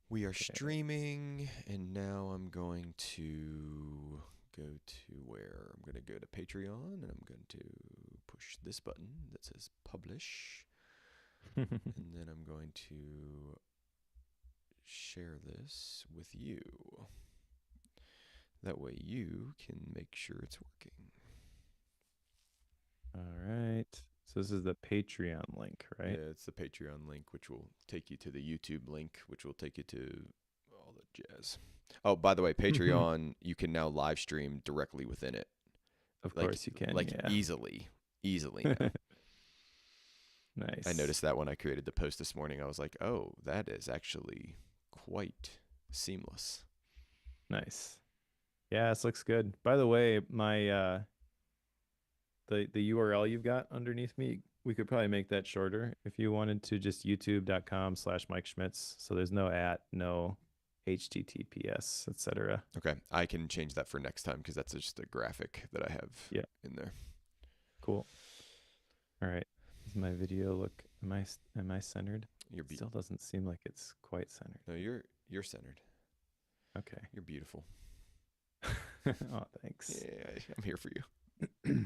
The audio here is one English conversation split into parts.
We are Okay. streaming, and now I'm going to go to where? I'm going to go to Patreon, and I'm going to push this button that says publish, and then I'm going to share this with you. That way you can make sure it's working. All right. So this is the Patreon link, right? Yeah, it's the Patreon link, which will take you to the YouTube link, which will take you to all the jazz. Oh, by the way, Patreon, you can now live stream directly within it. Of like course you can, like yeah. easily now. I Nice. noticed that when I created the post this morning. I was like, oh, that is actually quite seamless. Nice. Yeah, this looks good. By the way, my the URL you've got underneath me, we could probably make that shorter if you wanted to just youtube.com/Mike Schmitz. So there's no at, no HTTPS, etc. Okay, I can change that for next time because that's just a graphic that I have Yeah, in there. cool. All right. Does my video look, am I centered? You're Still doesn't seem like it's quite centered. no, you're centered. Okay. You're beautiful. Oh, thanks. Yeah, I'm here for you.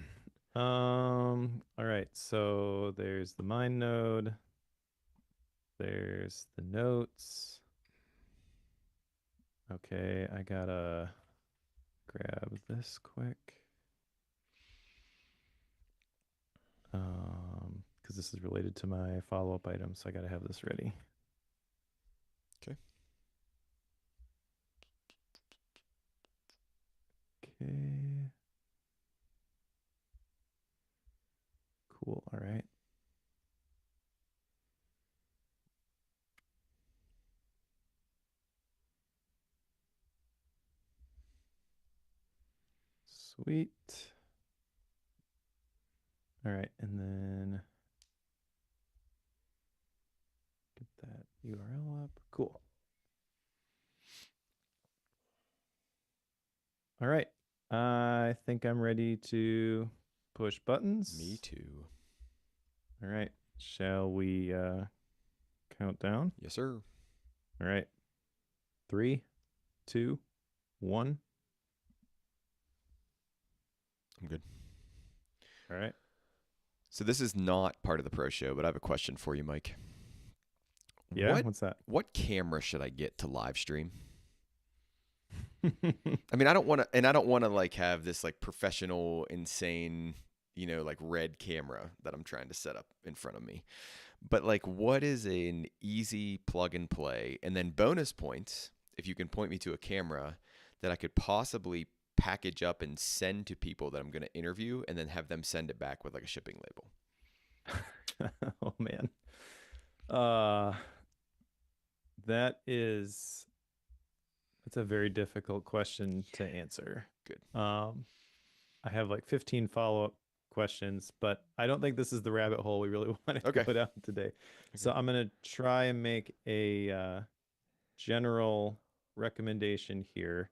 All right. So there's the mine node. There's the notes. Okay, I gotta grab this quick. Because this is related to my follow-up item, so I gotta have this ready. Okay. Okay. Cool. All right. Sweet. All right, and then get that URL up. Cool. All right. I think I'm ready to push Me buttons. too. All right. Shall we count down? Yes, sir. All right. Three, two, one. I'm good. All right. So this is not part of the pro show, but I have a question for you, Mike. Yeah, What what's that? what camera should I get to live stream? I mean, I don't want to like have this like professional, insane, like red camera that I'm trying to set up in front of me. But like, what is an easy plug and play? And then bonus points if you can point me to a camera that I could possibly package up and send to people that I'm going to interview, and then have them send it back with like a shipping label. Oh man. Uh that is It's a very difficult question to answer. Good. Um I have like 15 follow-up questions, but I don't think this is the rabbit hole we really want to Okay. go down today. Okay. So I'm gonna try and make a general recommendation here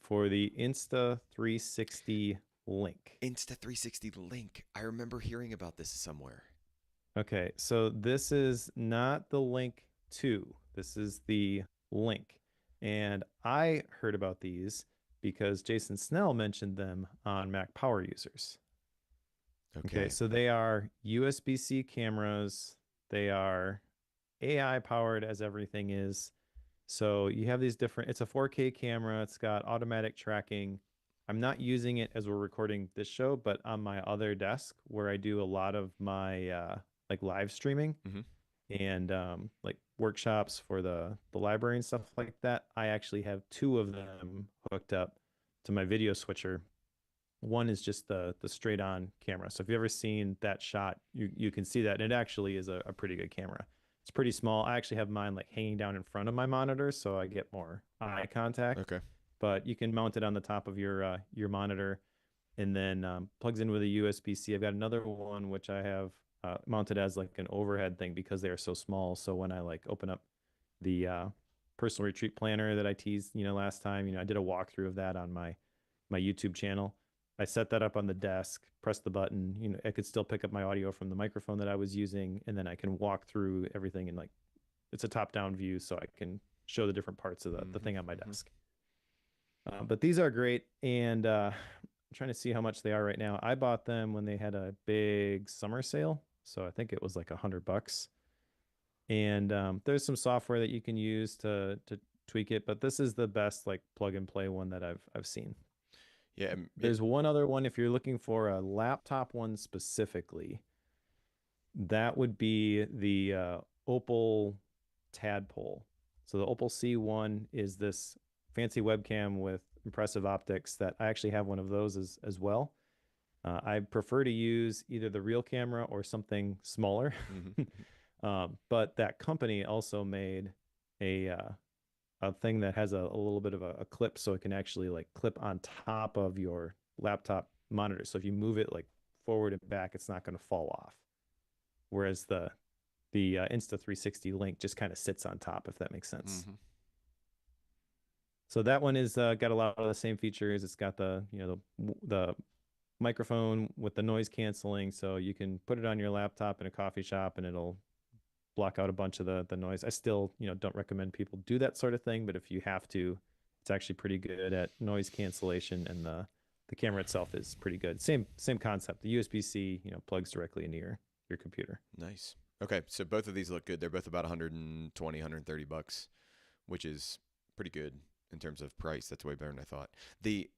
for the Insta 360 link. Insta 360 link. I remember hearing about this somewhere. Okay, so this is not the link to, this is the link. And I heard about these because Jason Snell mentioned them on Mac Power Users. Okay, Okay. so they are USB-C cameras. They are AI powered as everything is. So you have these different, it's a 4K camera. It's got automatic tracking. I'm not using it as we're recording this show, but on my other desk where I do a lot of my like live streaming Mm-hmm. and like workshops for the library and stuff like that, I actually have two of them hooked up to my video switcher. One is just the straight on camera. So if you've ever seen that shot, you can see that. And it actually is a pretty good camera. It's pretty small. I actually have mine like hanging down in front of my monitor so I get more eye contact. Okay. But you can mount it on the top of your monitor and then plugs in with a USB-C. I've got another one which I have mounted as like an overhead thing because they are so small. So when I like open up the personal retreat planner that I teased, last time, I did a walkthrough of that on my YouTube channel. I set that up on the desk, press the button, I could still pick up my audio from the microphone that I was using, and then I can walk through everything and like it's a top-down view, so I can show the different parts of the Mm-hmm, thing on my mm-hmm. desk. But these are great, and I'm trying to see how much they are right now. I bought them when they had a big summer sale, so I think it was like $100. And there's some software that you can use to tweak it, but this is the best like plug and play one that I've seen. Yeah, There's one other one if you're looking for a laptop one specifically. That would be the Opal Tadpole. So the Opal C1 is this fancy webcam with impressive optics that I actually have one of those as well. I prefer to use either the real camera or something smaller. mm-hmm. But that company also made a uh, a thing that has a little bit of a clip so it can actually like clip on top of your laptop monitor. So if you move it like forward and back, it's not going to fall off. Whereas the Insta360 Link just kind of sits on top, if that makes sense. Mm-hmm. So that one is got a lot of the same features. It's got the microphone with the noise canceling, so you can put it on your laptop in a coffee shop and it'll block out a bunch of the noise. I still, don't recommend people do that sort of thing, but if you have to, it's actually pretty good at noise cancellation, and the camera itself is pretty good. Same concept. The USB-C, plugs directly into your computer. Nice. Okay, so both of these look good. They're both about 120, $130, which is pretty good in terms of price. That's way better than I thought.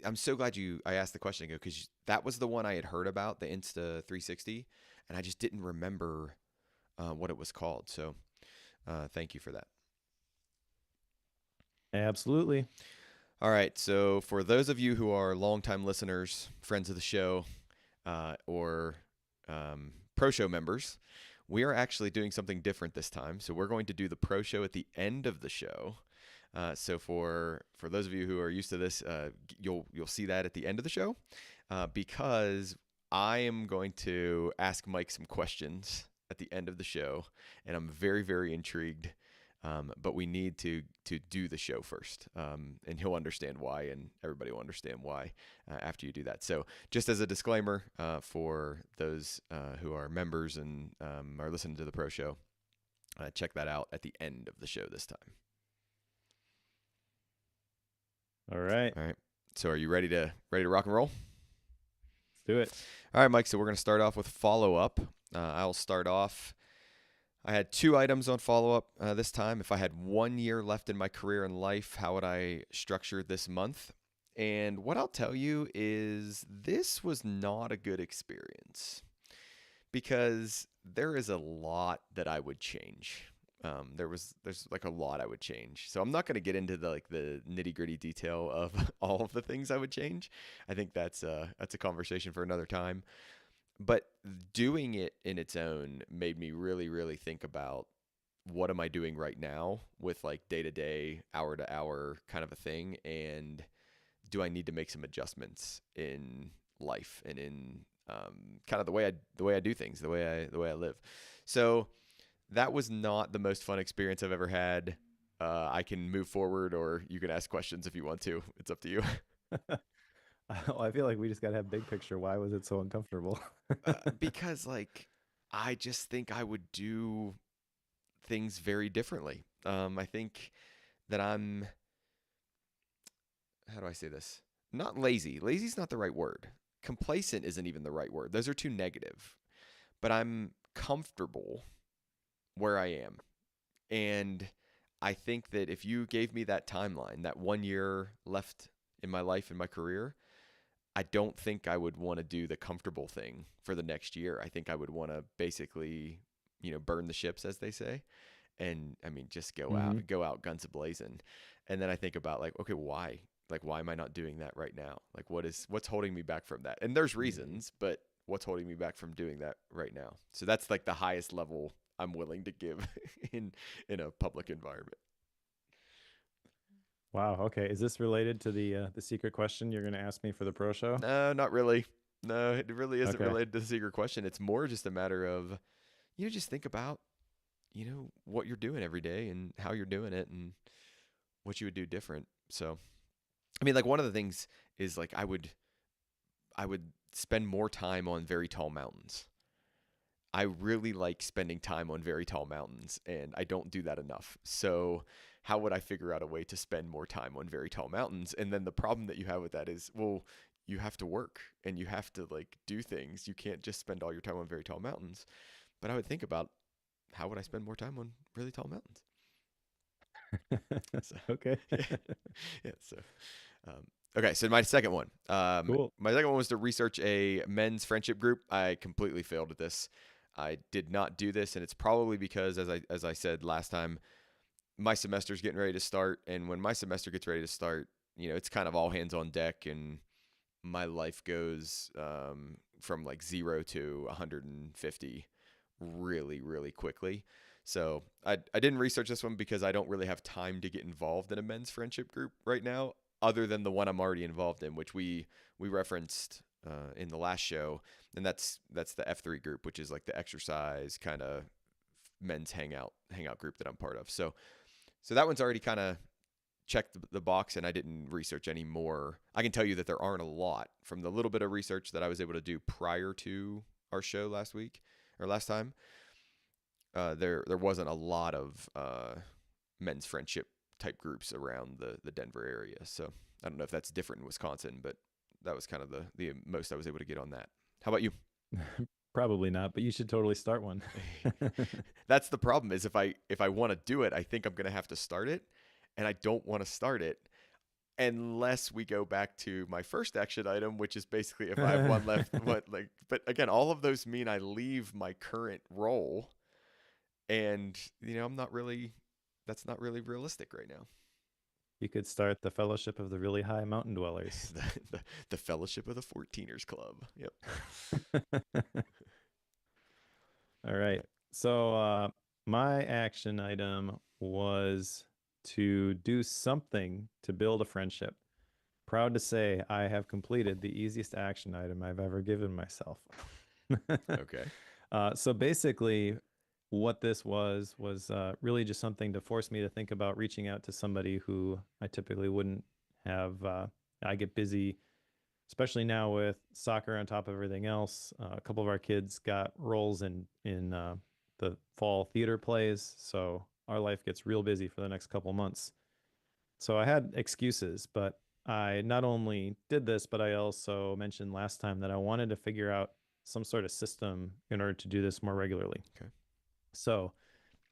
I'm so glad I asked the question ago because that was the one I had heard about, the Insta360, and I just didn't remember what it was called. So thank you for that. Absolutely. All right. So for those of you who are longtime listeners, friends of the show, or pro show members, we are actually doing something different this time. So we're going to do the pro show at the end of the show. So for those of you who are used to this, you'll see that at the end of the show, because I am going to ask Mike some questions at the end of the show, and I'm very, very intrigued. But we need to do the show first, and he'll understand why, and everybody will understand why after you do that. So just as a disclaimer for those who are members and are listening to the pro show, check that out at the end of the show this time. All right. All right. So are you ready to rock and roll? Let's do it. All right, Mike. So we're going to start off with follow up. I'll start off. I had 2 items on follow up this time. If I had 1 year left in my career and life, how would I structure this month? And what I'll tell you is this was not a good experience because there is a lot that I would change. There's like a lot I would change. So I'm not going to get into the nitty gritty detail of all of the things I would change. I think that's a conversation for another time. But doing it in its own made me really, really think about what am I doing right now with like day to day, hour to hour kind of a thing, and do I need to make some adjustments in life and in kind of the way I do things, the way I live. So that was not the most fun experience I've ever had. I can move forward, or you can ask questions if you want to. It's up to you. I feel like we just got to have big picture. Why was it so uncomfortable? Because like I just think I would do things very differently. I think that I'm, how do I say this? Not lazy. Lazy's not the right word. Complacent isn't even the right word. Those are too negative. But I'm comfortable where I am. And I think that if you gave me that timeline, that 1 year left in my life and my career, I don't think I would want to do the comfortable thing for the next year. I think I would want to basically, burn the ships, as they say. And I mean, just Hmm. go out guns a-blazing. And then I think about like, okay, why? Like, why am I not doing that right now? Like, what's holding me back from that? And there's reasons, but what's holding me back from doing that right now? So that's like the highest level I'm willing to give in a public environment. Wow. Okay. Is this related to the secret question you're going to ask me for the pro show? No, not really. No, it really isn't Okay. related to the secret question. It's more just a matter of, just think about, what you're doing every day and how you're doing it and what you would do different. So, I mean, like one of the things is like I would spend more time on very tall mountains. I really like spending time on very tall mountains, and I don't do that enough. So, how would I figure out a way to spend more time on very tall mountains? And then the problem that you have with that is, well, you have to work and you have to like do things. You can't just spend all your time on very tall mountains. But I would think about how would I spend more time on really tall mountains? So, Okay. yeah, yeah. So, um, okay. So my second one, Cool. my second one was to research a men's friendship group. I completely failed at this. I did not do this, and it's probably because, as I said last time, my semester's getting ready to start, and when my semester gets ready to start, it's kind of all hands on deck, and my life goes from like 0 to 150 really, really quickly. So I didn't research this one because I don't really have time to get involved in a men's friendship group right now, other than the one I'm already involved in, which we referenced in the last show, and that's the F3 group, which is like the exercise kind of men's hangout group that I'm part of. So that one's already kind of checked the box, and I didn't research any more. I can tell you that there aren't a lot from the little bit of research that I was able to do prior to our show last week or last time. There wasn't a lot of men's friendship type groups around the Denver area. So I don't know if that's different in Wisconsin, but that was kind of the most I was able to get on that. How about you? Probably not, but you should totally start one. That's the problem is if I want to do it, I think I'm going to have to start it, and I don't want to start it unless we go back to my first action item, which is basically if I have one left. But again, all of those mean I leave my current role, and I'm not really. That's not really realistic right now. You could start the Fellowship of the Really High Mountain Dwellers. The Fellowship of the 14ers Club. Yep. All right. So my action item was to do something to build a friendship. Proud to say I have completed the easiest action item I've ever given myself. Okay. So basically, what this was really just something to force me to think about reaching out to somebody who I typically wouldn't have. I get busy, especially now with soccer on top of everything else. A couple of our kids got roles in the fall theater plays, so our life gets real busy for the next couple months. So I had excuses, but I not only did this, but I also mentioned last time that I wanted to figure out some sort of system in order to do this more regularly. Okay. So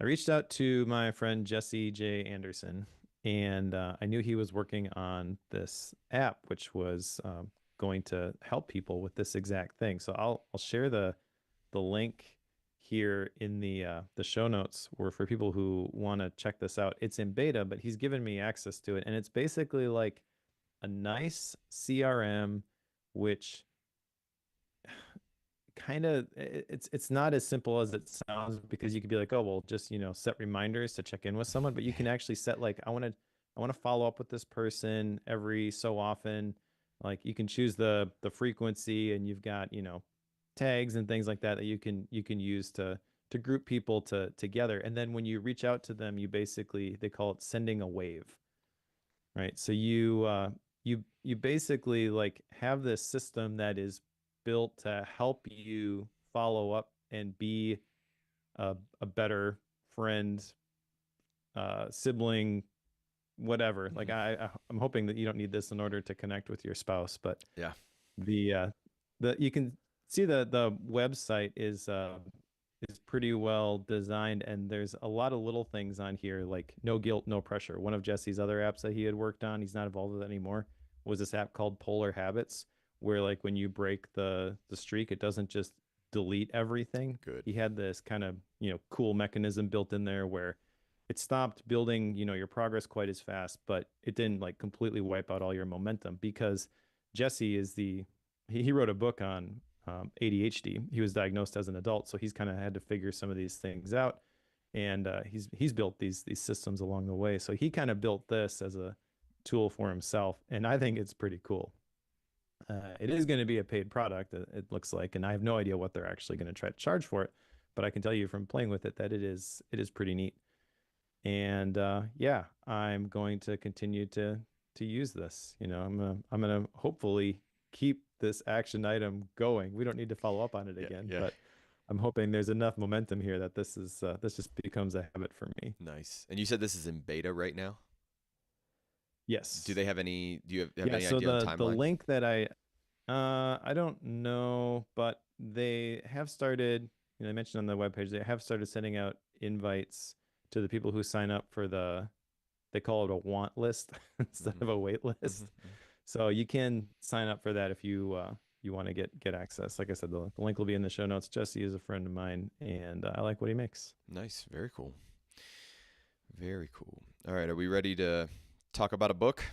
I reached out to my friend Jesse J. Anderson, and I knew he was working on this app, which was going to help people with this exact thing. So I'll share the link here in the show notes, or for people who want to check this out. It's in beta, but he's given me access to it, and it's basically like a nice CRM, which kind of it's not as simple as it sounds, because you could be like, oh well, just set reminders to check in with someone, but you can actually set like, I want to follow up with this person every so often. Like you can choose the frequency, and you've got tags and things like that that you can use to group people together. And then when you reach out to them, you basically, they call it sending a wave, right? So you basically like have this system that is built to help you follow up and be a better friend, sibling, whatever. Like Mm-hmm. I'm hoping that you don't need this in order to connect with your spouse, but Yeah. the you can see the website is pretty well designed, and there's a lot of little things on here like no guilt, no pressure. One of Jesse's other apps that he had worked on, he's not involved with it anymore, was this app called Polar Habits, where like when you break the streak, it doesn't just delete everything. Good. He had this kind of cool mechanism built in there where it stopped building your progress quite as fast, but it didn't like completely wipe out all your momentum, because Jesse is he wrote a book on ADHD. He was diagnosed as an adult, so he's kind of had to figure some of these things out, and he's built these systems along the way. So he kind of built this as a tool for himself, and I think it's pretty cool. It is going to be a paid product, it looks like, and I have no idea what they're actually going to try to charge for it, but I can tell you from playing with it that it is pretty neat. And yeah, I'm going to continue to use this. I'm gonna hopefully keep this action item going. We don't need to follow up on it Yeah. again, Yeah. but I'm hoping there's enough momentum here that this just becomes a habit for me. Nice. And you said this is in beta right now? Do Yes. they have any do you have Yeah, any so idea on the timeline? link that I don't know, but they have started, I mentioned on the webpage, they have started sending out invites to the people who sign up for they call it a want list instead Mhm. of a wait Mhm. list. Mhm. So you can sign up for that if you want to get access. Like I said, the link will be in the show notes. Jesse is a friend of mine, and I like what he makes. Nice. Very cool. Very cool. All right, are we ready to talk about a book?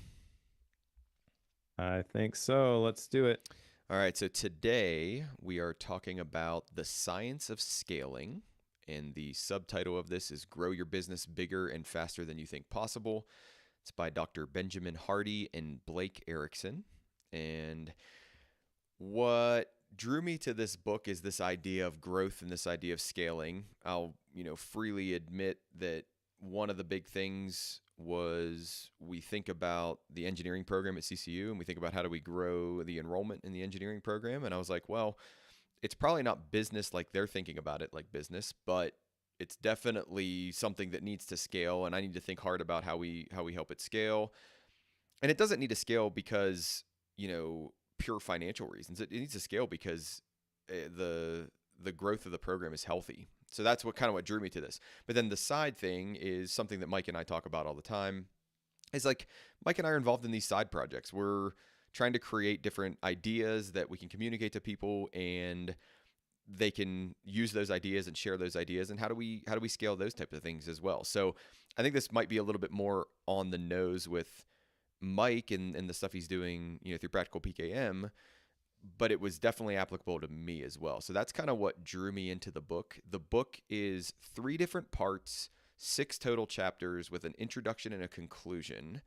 I think so. Let's do it. All right, so today we are talking about the science of scaling, and the subtitle of this is Grow Your Business Bigger and Faster Than You Think Possible. It's by Dr. Benjamin Hardy and Blake Erickson. And what drew me to this book is this idea of growth and this idea of scaling. I'll, freely admit that one of the big things was we think about the engineering program at CCU and we think about how do we grow the enrollment in the engineering program. And I was like, well, it's probably not business like they're thinking about it like business, but it's definitely something that needs to scale and I need to think hard about how we help it scale. And it doesn't need to scale because, pure financial reasons. It needs to scale because the growth of the program is healthy. So that's what drew me to this. But then the side thing is something that Mike and I talk about all the time. Is like Mike and I are involved in these side projects. We're trying to create different ideas that we can communicate to people and they can use those ideas and share those ideas, and how do we scale those types of things as well. So I think this might be a little bit more on the nose with Mike and the stuff he's doing, through Practical PKM, but it was definitely applicable to me as well. So that's kind of what drew me into the book. The book is 3 different parts, 6 total chapters with an introduction and a conclusion.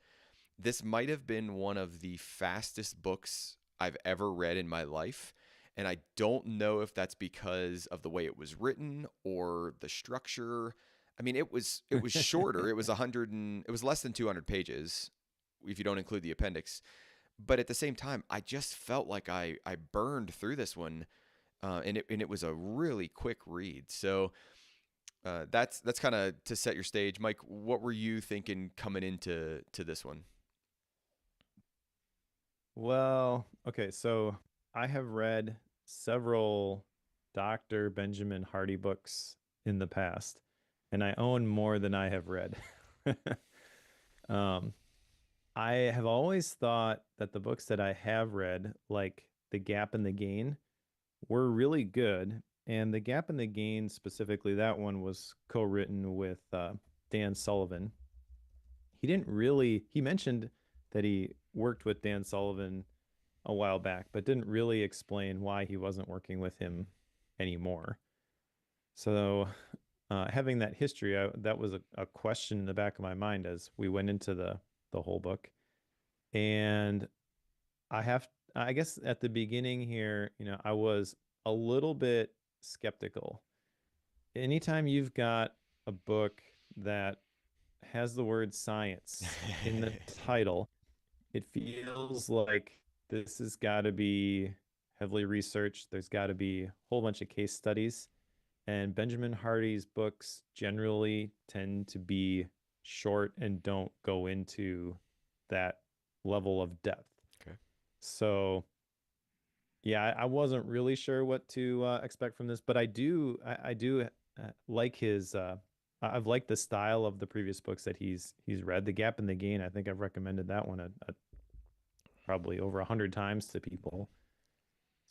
This might have been one of the fastest books I've ever read in my life. And I don't know if that's because of the way it was written or the structure. I mean, it was shorter. It was 100 and it was less than 200 pages if you don't include the appendix. But at the same time, I just felt like I burned through this one, and it was a really quick read. So that's kind of to set your stage, Mike. What were you thinking coming into this one? Well, okay, so I have read several Dr. Benjamin Hardy books in the past, and I own more than I have read. Um, I have always thought that the books that I have read, like The Gap and the Gain, were really good. And The Gap and the Gain, specifically, that one was co-written with Dan Sullivan. He mentioned that he worked with Dan Sullivan a while back, but didn't really explain why he wasn't working with him anymore. So, having that history, that was a question in the back of my mind as we went into the whole book. And I guess at the beginning here, I was a little bit skeptical. Anytime you've got a book that has the word science in the title, it feels like this has got to be heavily researched. There's got to be a whole bunch of case studies. And Benjamin Hardy's books generally tend to be short and don't go into that level of depth. Okay. So, yeah, I wasn't really sure what to expect from this, but I do like I've liked the style of the previous books that he's read. The Gap and the Gain, I think I've recommended that one probably over 100 times to people.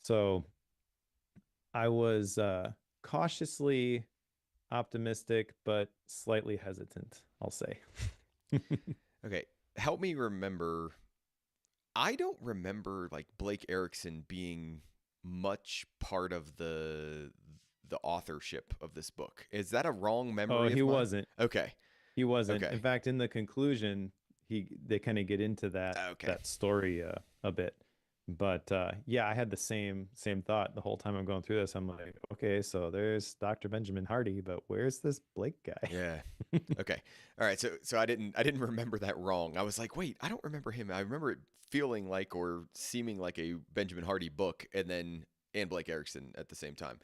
So I was cautiously optimistic, but slightly hesitant, I'll say. Okay. Help me remember. I don't remember like Blake Erickson being much part of the authorship of this book. Is that a wrong Oh, memory he of mine? wasn't. Okay. He wasn't. In Okay. fact, in the conclusion, they kind of get into Okay. that story a bit. But yeah, I had the same thought the whole time I'm going through this. I'm like, okay, so there's Dr. Benjamin Hardy, but where's this Blake guy? Yeah. Okay. All right. So I didn't remember that wrong. I was like, wait, I don't remember him. I remember it feeling like or seeming like a Benjamin Hardy book and Blake Erickson at the same time.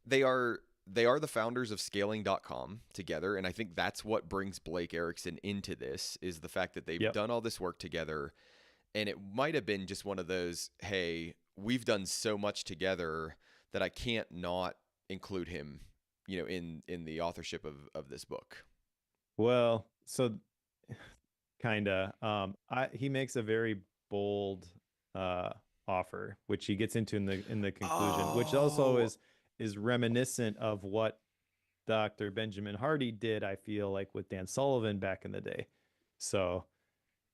they are they are the founders of scaling.com together, and I think that's what brings Blake Erickson into this, is the fact that they've Yep. done all this work together. And it might have been just one of those, hey, we've done so much together that I can't not include him, in the authorship of this book. Well, so kinda. He makes a very bold uh offer, which he gets into in the conclusion, which also Oh, is reminiscent of what Dr. Benjamin Hardy did, I feel like, with Dan Sullivan back in the day. So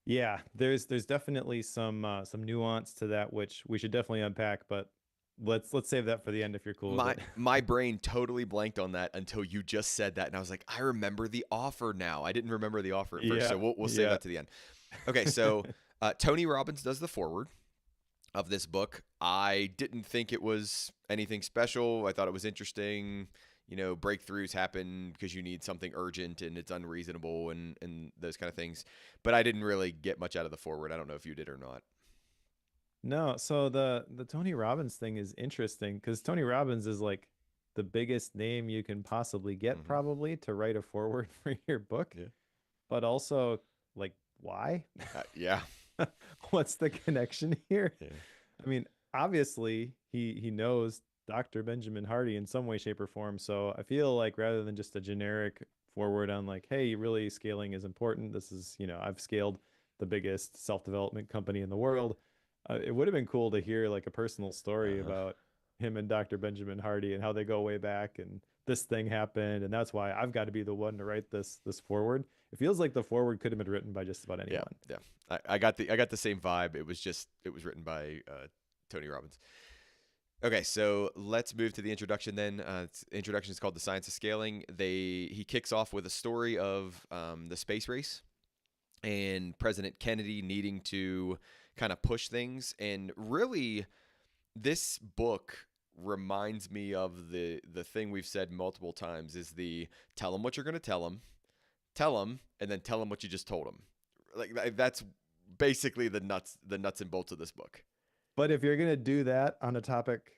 yeah, there's definitely some nuance to that which we should definitely unpack, but let's save that for the end if you're cool with my it. my brain totally blanked on that until you just said that, and I was like, I remember the offer now. I didn't remember the offer at first, Yeah, so we'll save yeah. that to the end. Okay, so Tony Robbins does the foreword of this book. I didn't think it was anything special. I thought it was interesting. Breakthroughs happen because you need something urgent and it's unreasonable, and those kind of things. But I didn't really get much out of the forward. I don't know if you did or not. No, so the Tony Robbins thing is interesting because Tony Robbins is like the biggest name you can possibly get Hmm. probably to write a foreword for your book, Yeah. but also like why? Yeah. What's the connection here? Yeah. I mean, obviously he knows Dr. Benjamin Hardy in some way, shape, or form. So I feel like rather than just a generic forward on like, hey, really scaling is important. This is, I've scaled the biggest self-development company in the world. It would have been cool to hear like a personal story Uh-huh. about him and Dr. Benjamin Hardy and how they go way back and this thing happened and that's why I've got to be the one to write this forward. It feels like the forward could have been written by just about Yeah. anyone. Yeah. I got the same vibe. It was written by Tony Robbins. Okay, so let's move to the introduction then. Introduction is called "The Science of Scaling." He kicks off with a story of the space race and President Kennedy needing to kind of push things. And really, this book reminds me of the thing we've said multiple times: is the tell them what you're going to tell them, and then tell them what you just told them. Like that's basically the nuts and bolts of this book. But if you're gonna do that on a topic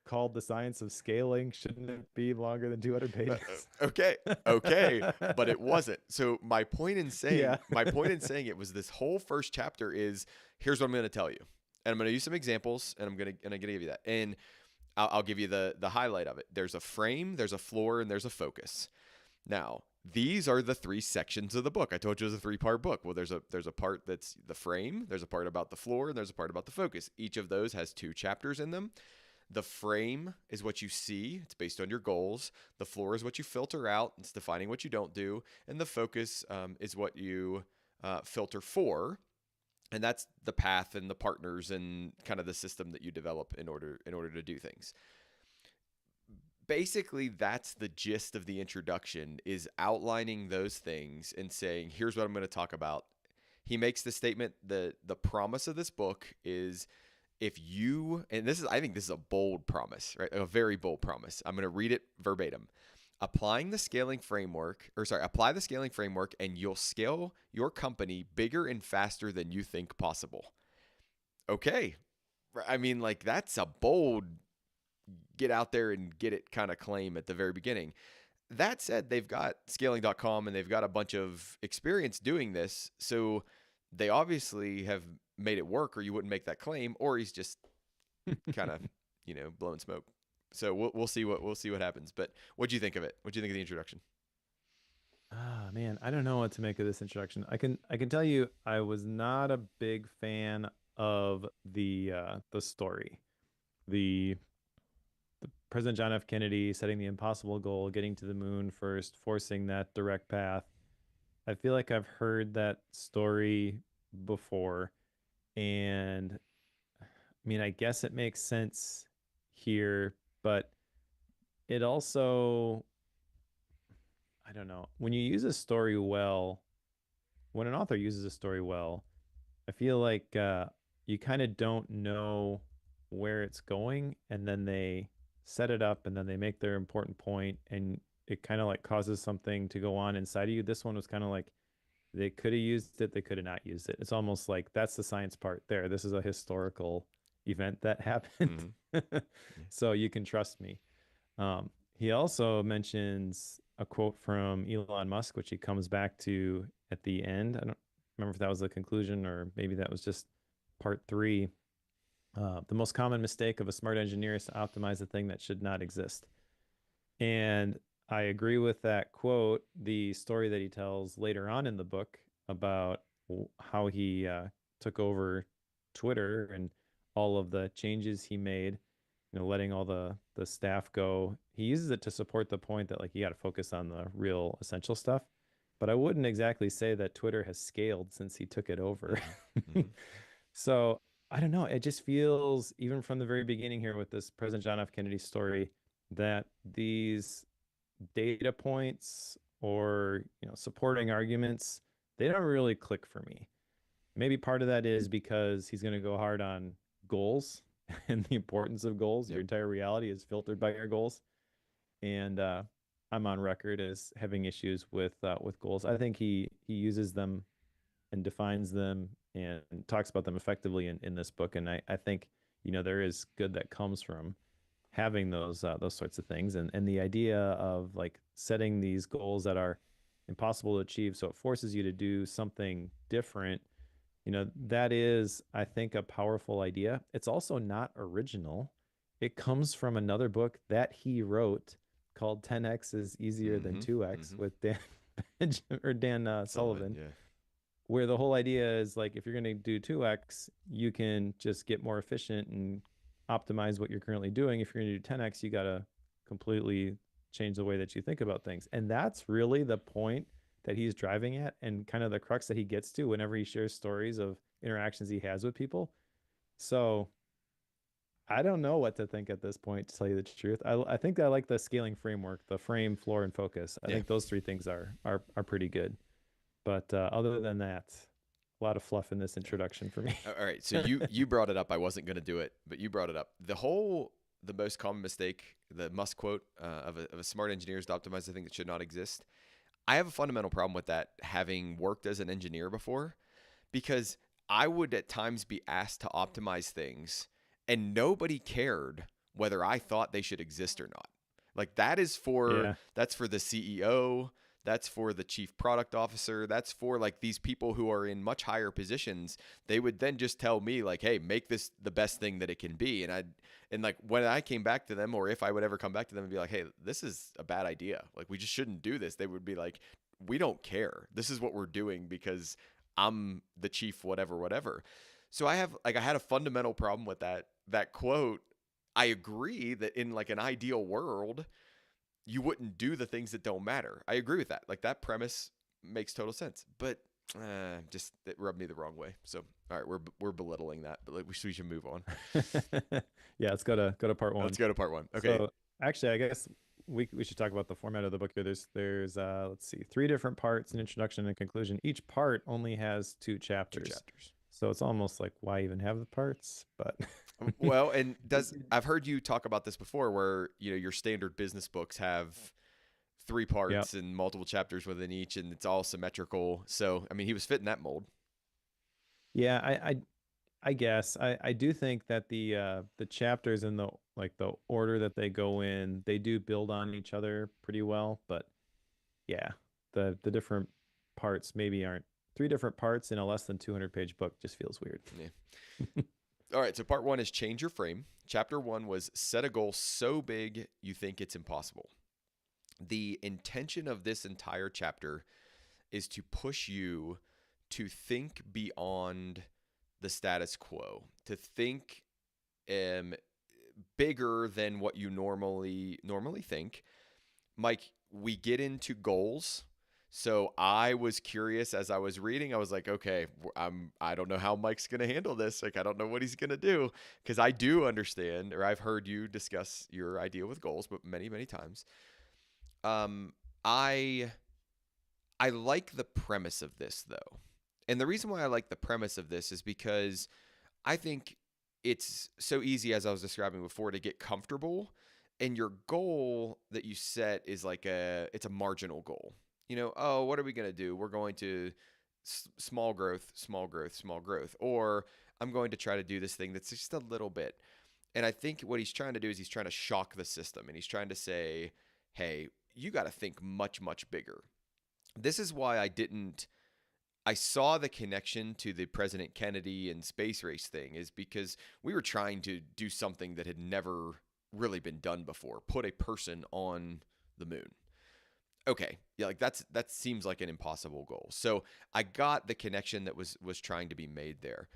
called the science of scaling, shouldn't it be longer than 200 pages? Okay, okay, but it wasn't. So Yeah. my point in saying it was this whole first chapter is, here's what I'm going to tell you, and I'm going to use some examples, and I'm gonna give you that, and I'll give you the highlight of it. There's a frame, there's a floor, and there's a focus. Now, these are the three sections of the book. I told you it was a three-part book. Well, there's a part that's the frame, there's a part about the floor, and there's a part about the focus. Each of those has two chapters in them. The frame is what you see, it's based on your goals. The floor is what you filter out, it's defining what you don't do. And the focus is what you filter for. And that's the path and the partners and kind of the system that you develop in order to do things. Basically, that's the gist of the introduction, is outlining those things and saying, here's what I'm going to talk about. He makes the statement, the promise of this book is, if you, and this is, I think this is a bold promise, right? A very bold promise. I'm going to read it verbatim. Apply the scaling framework, and you'll scale your company bigger and faster than you think possible. Okay. I mean, like, that's a bold get out there and get it kind of claim at the very beginning. That said, they've got scaling.com and they've got a bunch of experience doing this. So they obviously have made it work, or you wouldn't make that claim, or he's just kind of, blowing smoke. So we'll see what happens. But what do you think of it? What do you think of the introduction? Ah, man, I don't know what to make of this introduction. I can tell you I was not a big fan of the story. The President John F. Kennedy setting the impossible goal, getting to the moon first, forcing that direct path. I feel like I've heard that story before, and I mean, I guess it makes sense here, but it also, I don't know. When you use a story well, when an author uses a story well, I feel like you kind of don't know where it's going, and then they set it up, and then they make their important point, and it kind of like causes something to go on inside of you. This one was kind of like they could have used it, they could have not used it. It's almost like that's the science part there. This is a historical event that happened. Mm-hmm. Yeah. So you can trust me. He also mentions a quote from Elon Musk, which he comes back to at the end. I don't remember if that was the conclusion or maybe that was just part three. The most common mistake of a smart engineer is to optimize a thing that should not exist. And I agree with that quote. The story that he tells later on in the book about how he took over Twitter and all of the changes he made, letting all the staff go. He uses it to support the point that like you got to focus on the real essential stuff. But I wouldn't exactly say that Twitter has scaled since he took it over. Hmm. Hmm. So I don't know. It just feels, even from the very beginning here with this President John F. Kennedy story, that these data points or supporting arguments, they don't really click for me. Maybe part of that is because he's going to go hard on goals and the importance of goals. Your Yep. entire reality is filtered by your goals, and I'm on record as having issues with goals. I think he uses them and defines them and talks about them effectively in this book, and I think there is good that comes from having those sorts of things, and the idea of like setting these goals that are impossible to achieve, so it forces you to do something different. That is, I think, a powerful idea. It's also not original. It comes from another book that he wrote called 10x is easier than Hmm. 2x Hmm. with Dan Sullivan. Sullivan, Yeah. where the whole idea is like if you're going to do 2x, you can just get more efficient and optimize what you're currently doing. If you're going to do 10x, you got to completely change the way that you think about things. And that's really the point that he's driving at, and kind of the crux that he gets to whenever he shares stories of interactions he has with people. So I don't know what to think at this point, to tell you the truth. I think I like the scaling framework, the frame, floor, and focus. I Yeah. think those three things are pretty good. But other than that, a lot of fluff in this Yeah. introduction for me. All right. So you brought it up. I wasn't going to do it, but you brought it up. The most common mistake, the Musk quote of a smart engineer is to optimize the thing that should not exist. I have a fundamental problem with that, having worked as an engineer before, because I would at times be asked to optimize things and nobody cared whether I thought they should exist or not. Like Yeah. that's for the CEO, that's for the chief product officer, that's for like these people who are in much higher positions. They would then just tell me like, "Hey, make this the best thing that it can be." And like when I came back to them, or if I would ever come back to them and be like, "Hey, this is a bad idea. Like we just shouldn't do this." They would be like, "We don't care. This is what we're doing because I'm the chief whatever whatever." So I had a fundamental problem with that quote. I agree that in like an ideal world, you wouldn't do the things that don't matter. I agree with that. Like that premise makes total sense, but just it rubbed me the wrong way. So all right, we're belittling that, but like we should move on. Yeah, let's go to part Let's one. go to part one. Okay. So actually, I guess we should talk about the format of the book here. There's let's see, three different parts: an introduction and a conclusion. Each part only has two Two chapters. chapters. So it's almost like why even have the parts? But Well, and does I've heard you talk about this before, where your standard business books have three yeah. parts and multiple chapters within each, and it's all symmetrical. So I mean, he was fitting that mold. Yeah, I guess I do think that the chapters and the order that they go in, they do build on each other pretty well, but yeah, the different parts maybe aren't three different parts in a less than 200-page book just feels weird. Yeah. All right. So part one is change your frame. Chapter one was set a goal so big you think it's impossible. The intention of this entire chapter is to push you to think beyond the status quo, to think um, bigger than what you normally think. Mike, we get into goals. So I was curious as I was reading. I was like, okay, I don't know how Mike's going to handle this. Like I don't know what he's going to do, because I do understand, or I've heard you discuss your idea with goals, but many times. Um, I I like the premise of this though. And the reason why I like the premise of this is because I think it's so easy, as I was describing before, to get comfortable, and your goal that you set is like it's a marginal goal. Oh, what are we going to do? We're going to small growth, small growth, small growth, or I'm going to try to do this thing that's just a little bit. And I think what he's trying to do is he's trying to shock the system, and he's trying to say, hey, you got to think much, much bigger. This is why I saw the connection to the President Kennedy and space race thing, is because we were trying to do something that had never really been done before, put a person on the moon. Okay, yeah, like that seems like an impossible goal. So I got the connection that was trying to be made there.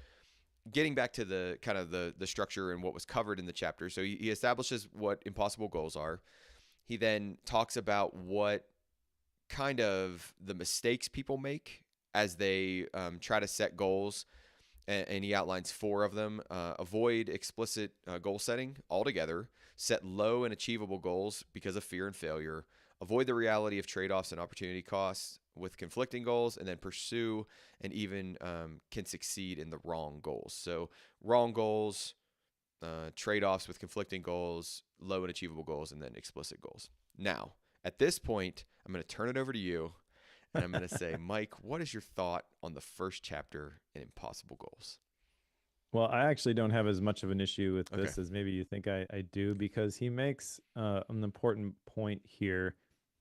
Getting back to the kind of the structure and what was covered in the chapter. So he establishes what impossible goals are. He then talks about what kind of the mistakes people make as they try to set goals, and he outlines four of them. Avoid explicit goal setting altogether. Set low and achievable goals because of fear and failure. Avoid the reality of trade-offs and opportunity costs with conflicting goals, and then pursue and even can succeed in the wrong goals. So wrong goals, trade-offs with conflicting goals, low and achievable goals, and then explicit goals. Now, at this point, I'm going to turn it over to you, and I'm going to say, Mike, what is your thought on the first chapter in Impossible Goals? Well, I actually don't have as much of an issue with Okay. this as maybe you think I do, because he makes an important point here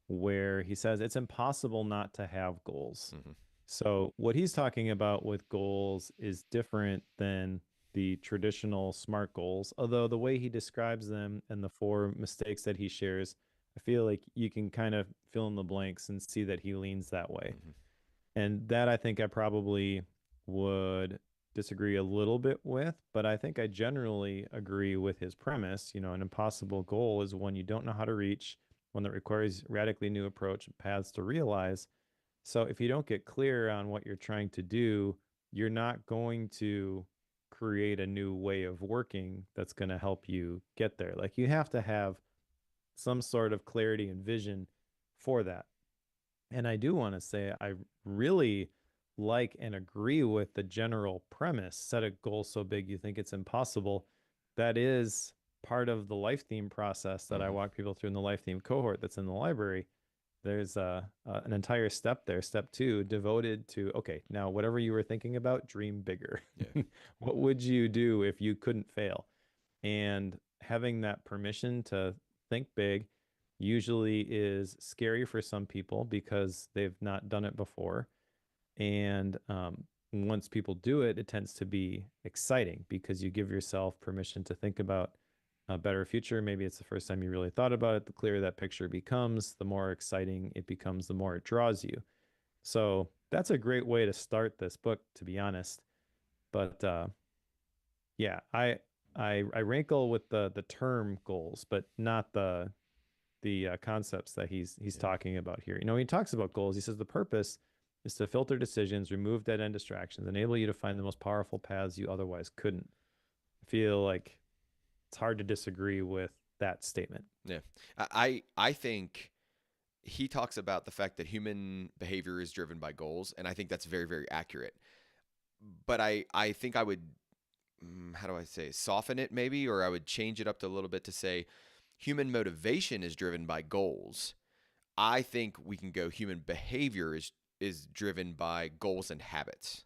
where he says it's impossible not to have goals. Mm-hmm. So, what he's talking about with goals is different than the traditional SMART goals, although the way he describes them and the four mistakes that he shares, I feel like you can kind of fill in the blanks and see that he leans that way. Mm-hmm. And that I think I probably would disagree a little bit with, but I think I generally agree with his premise. You know, an impossible goal is one you don't know how to reach, one that requires radically new approach and paths to realize. So if you don't get clear on what you're trying to do, you're not going to create a new way of working that's going to help you get there. Like you have to have some sort of clarity and vision for that. And I do want to say I really like and agree with the general premise. Set a goal so big you think it's impossible. That is part of the life theme process that I Mm-hmm. walk people through in the life theme cohort that's in the library. There's an entire step there, step two, devoted to, okay, now whatever you were thinking about, dream bigger. Yeah. What would you do if you couldn't fail? And having that permission to think big usually is scary for some people because they've not done it before. And once people do it, it tends to be exciting because you give yourself permission to think about a better future. Maybe it's the first time you really thought about it. The clearer that picture becomes, the more exciting it becomes, the more it draws you. So that's a great way to start this book, to be honest. But yeah, I rankle with the term goals, but not the concepts that he's Yeah. talking about here. You know, when he talks about goals, he says the purpose is to filter decisions, remove dead end distractions, enable you to find the most powerful paths you otherwise couldn't. I feel like it's hard to disagree with that statement. Yeah. I think he talks about the fact that human behavior is driven by goals, and I think that's very, very accurate. But I think I would, how do I say, soften it maybe, or I would change it up to a little bit to say human motivation is driven by goals. I think we can go human behavior is driven by goals and habits.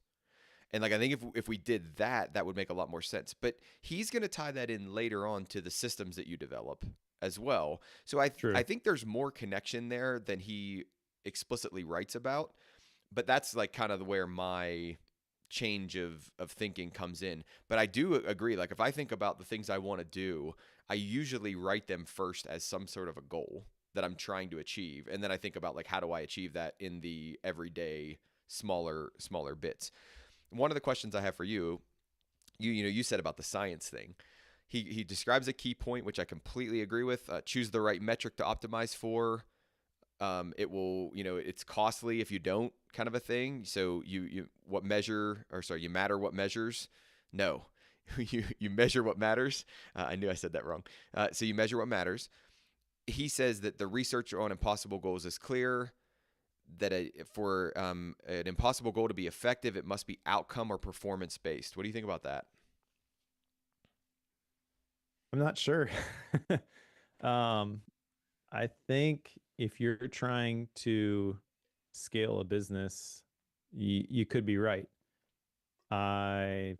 And like I think if we did that, that would make a lot more sense. But he's going to tie that in later on to the systems that you develop as well. So I True. think there's more connection there than he explicitly writes about. But that's like kind of where my change of thinking comes in. But I do agree. Like if I think about the things I want to do, I usually write them first as some sort of a goal that I'm trying to achieve, and then I think about like how do I achieve that in the everyday smaller bits. One of the questions I have for you, you said about the science thing. He describes a key point which I completely agree with. Choose the right metric to optimize for. It will, it's costly if you don't, kind of a thing. So you matter what measures. No, you measure what matters. I knew I said that wrong. So you measure what matters. He says that the research on impossible goals is clear. That for an impossible goal to be effective, it must be outcome or performance based. What do you think about that? I'm not sure. um, I think if you're trying to scale a business, you could be right. I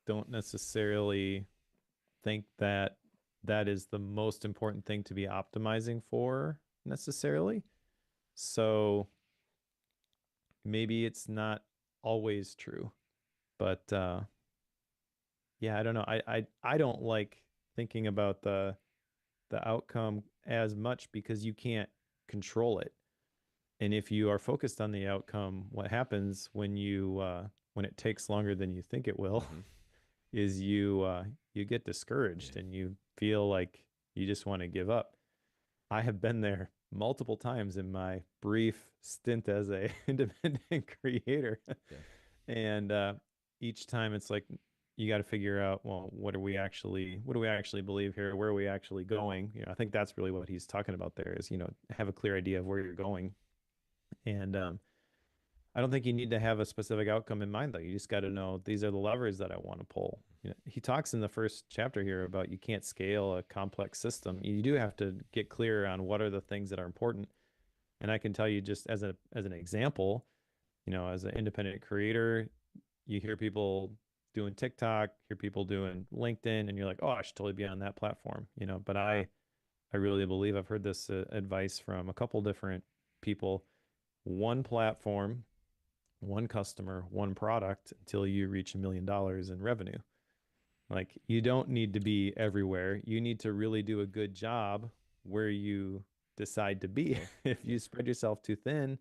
don't necessarily think that that is the most important thing to be optimizing for necessarily. So maybe it's not always true, but yeah, I don't know. I don't like thinking about the outcome as much because you can't control it. And if you are focused on the outcome, what happens when it takes longer than you think it will Mm-hmm. is you get discouraged Yeah. and you feel like you just want to give up. I have been there multiple times in my brief stint as a independent creator. Yeah. And each time it's like you got to figure out, well, what do we actually believe here? Where are we actually going? I think that's really what he's talking about there is, have a clear idea of where you're going. And I don't think you need to have a specific outcome in mind, though. You just got to know these are the levers that I want to pull. He talks in the first chapter here about you can't scale a complex system. You do have to get clear on what are the things that are important. And I can tell you just as an example, as an independent creator, you hear people doing TikTok, hear people doing LinkedIn, and you're like, oh, I should totally be on that platform, But I really believe I've heard this advice from a couple different people. One platform, one customer, one product until you reach $1 million in revenue. Like you don't need to be everywhere. You need to really do a good job where you decide to be. Yeah. If Yeah. you spread yourself too thin,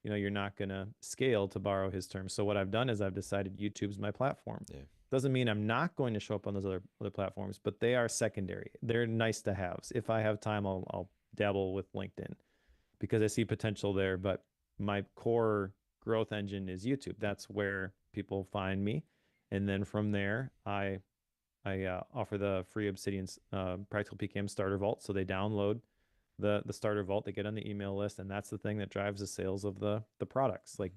you're not going to scale, to borrow his terms. So what I've done is I've decided YouTube's my platform. Yeah. Doesn't mean I'm not going to show up on those other platforms, but they are secondary. They're nice to haves. If I have time, I'll dabble with LinkedIn because I see potential there. But my core growth engine is YouTube. That's where people find me. And then from there, I offer the free Obsidian Practical PKM Starter Vault. So they download the starter vault, they get on the email list, and that's the thing that drives the sales of the products. Like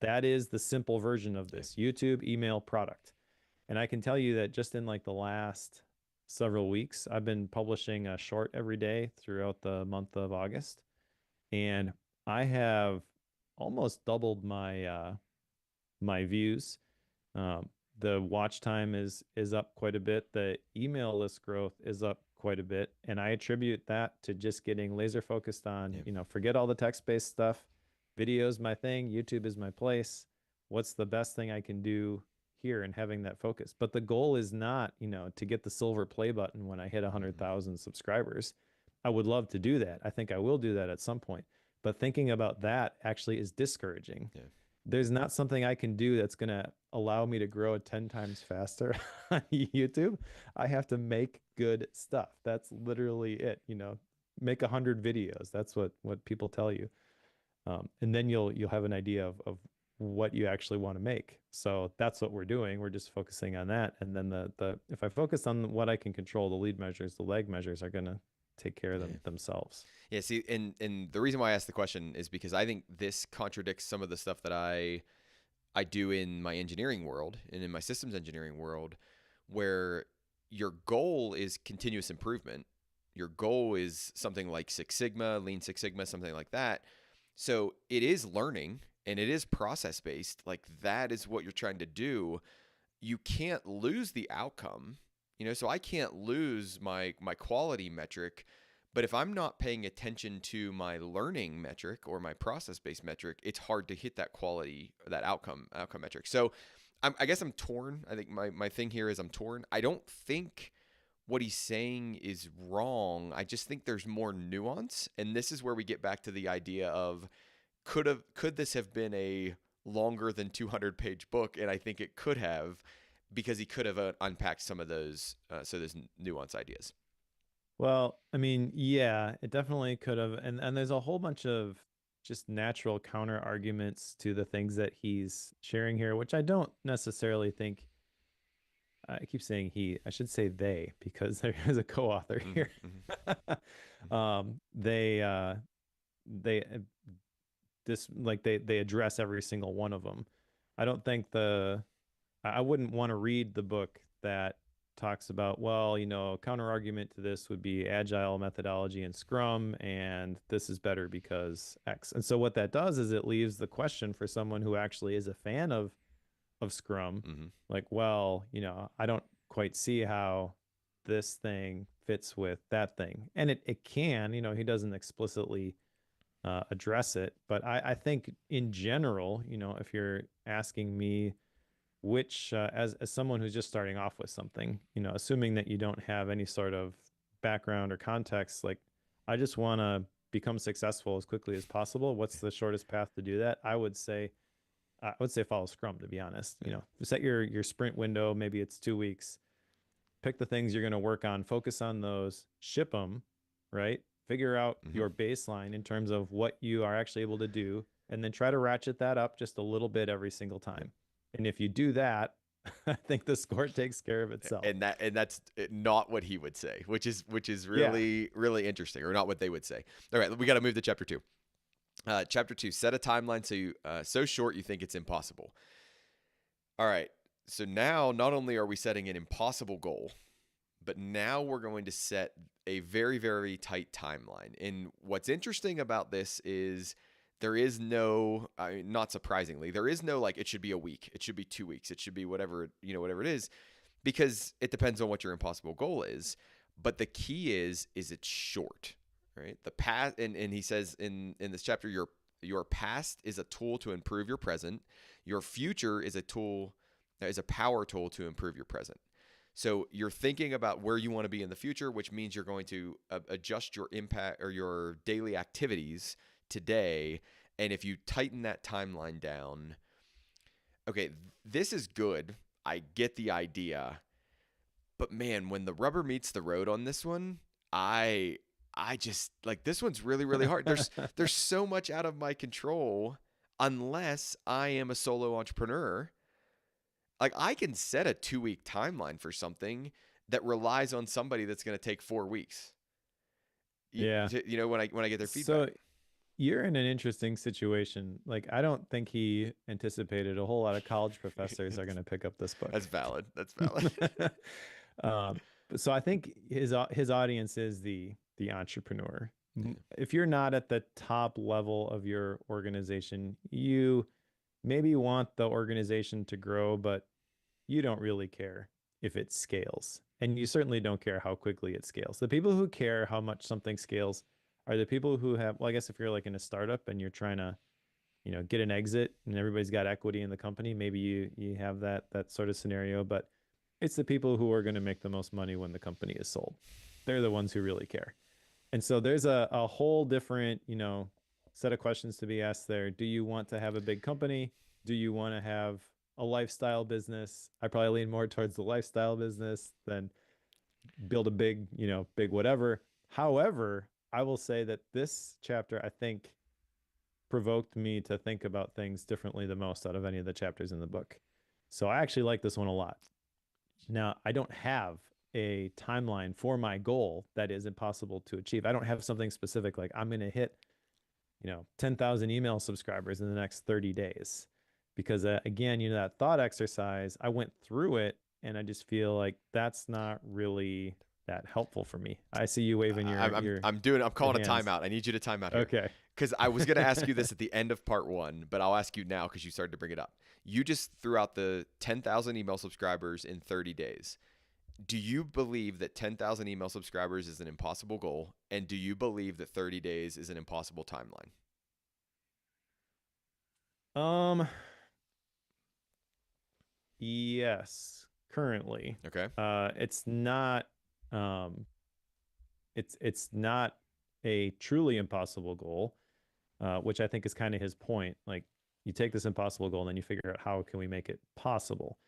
that is the simple version of Yeah. this YouTube email product. And I can tell you that just in like the last several weeks, I've been publishing a short every day throughout the month of August. And I have almost doubled my views. Um, the watch time is up quite a bit. The email list growth is up quite a bit, and I attribute that to just getting laser focused on, Yeah. forget all the text-based stuff. Video is my thing. YouTube is my place. What's the best thing I can do here and having that focus? But the goal is not, to get the silver play button when I hit Mm-hmm. 100,000 subscribers. I would love to do that. I think I will do that at some point. But thinking about that actually is discouraging. Yeah. There's not something I can do that's going to allow me to grow 10 times faster on YouTube. I have to make good stuff. That's literally it, make 100 videos. That's what people tell you. And then you'll have an idea of what you actually want to make. So that's what we're doing. We're just focusing on that. And then the if I focus on what I can control, the lead measures, the lag measures are going to take care of Yeah. themselves. Yeah, see, and the reason why I asked the question is because I think this contradicts some of the stuff that I do in my engineering world and in my systems engineering world, where your goal is continuous improvement. Your goal is something like Six Sigma, Lean Six Sigma, something like that. So it is learning and it is process based. Like that is what you're trying to do. You can't lose the outcome, so I can't lose my quality metric, but if I'm not paying attention to my learning metric or my process based metric, it's hard to hit that quality, that outcome metric. So I guess I'm torn. I think my thing here is I'm torn. I don't think what he's saying is wrong. I just think there's more nuance, and this is where we get back to the idea of could this have been a longer than 200-page book? And I think it could have, because he could have unpacked some of those those nuance ideas. Well, I mean, yeah, it definitely could have. And there's a whole bunch of just natural counter arguments to the things that he's sharing here, which I don't necessarily think I keep saying he, I should say they, because there is a co-author Mm-hmm, here. mm-hmm, They this like they address every single one of them. I don't think I wouldn't want to read the book that talks about, well, counter argument to this would be agile methodology and Scrum, and this is better because X. And so what that does is it leaves the question for someone who actually is a fan of Scrum, mm-hmm. like, well, I don't quite see how this thing fits with that thing. And it can, he doesn't explicitly address it. But I think in general, if you're asking me which, as someone who's just starting off with something, assuming that you don't have any sort of background or context, like I just want to become successful as quickly as possible. What's the shortest path to do that? I would say follow Scrum, to be honest. Set your sprint window. Maybe it's 2 weeks. Pick the things you're going to work on, focus on those, ship them, right? Figure out your baseline in terms of what you are actually able to do, and then try to ratchet that up just a little bit every single time. And if you do that, I think the score takes care of itself. And that's not what he would say, which is Yeah. really interesting, or not what they would say. All right, we got to move to chapter 2. Chapter 2, set a timeline so short you think it's impossible. All right, so now not only are we setting an impossible goal, but now we're going to set a very, very tight timeline. And what's interesting about this is there is no, not surprisingly, there is no like it should be a week, it should be 2 weeks, it should be whatever it is, because it depends on what your impossible goal is. But the key is it's short, right? The past, and he says in this chapter, your past is a tool to improve your present. Your future is a power tool to improve your present. So you're thinking about where you want to be in the future, which means you're going to adjust your impact or your daily activities today. And if you tighten that timeline down, okay, this is good. I get the idea. But man, when the rubber meets the road on this one, I just like this one's really, really hard. There's so much out of my control unless I am a solo entrepreneur. Like I can set a 2-week timeline for something that relies on somebody that's going to take 4 weeks. Yeah. When I get their feedback. So you're in an interesting situation. Like I don't think he anticipated a whole lot of college professors are going to pick up this book. That's valid. That's valid. So I think his audience is the entrepreneur. If you're not at the top level of your organization, you maybe want the organization to grow, but you don't really care if it scales. And you certainly don't care how quickly it scales. The people who care how much something scales are the people who have, well, I guess if you're like in a startup and you're trying to, get an exit and everybody's got equity in the company, maybe you have that sort of scenario, but it's the people who are going to make the most money when the company is sold. They're the ones who really care. And so there's a whole different, set of questions to be asked there. Do you want to have a big company? Do you want to have a lifestyle business? I probably lean more towards the lifestyle business than build a big whatever. However, I will say that this chapter, I think, provoked me to think about things differently the most out of any of the chapters in the book. So I actually like this one a lot. Now, I don't have a timeline for my goal that is impossible to achieve. I don't have something specific like I'm going to hit, 10,000 email subscribers in the next 30 days. Because again, that thought exercise, I went through it and I just feel like that's not really that helpful for me. I see you waving your I'm calling a timeout. I need you to time out here. Okay. Because I was going to ask you this at the end of part 1, but I'll ask you now because you started to bring it up. You just threw out the 10,000 email subscribers in 30 days. Do you believe that 10,000 email subscribers is an impossible goal? And do you believe that 30 days is an impossible timeline? Yes, currently. Okay. It's not it's not a truly impossible goal, which I think is kind of his point. Like you take this impossible goal and then you figure out how can we make it possible.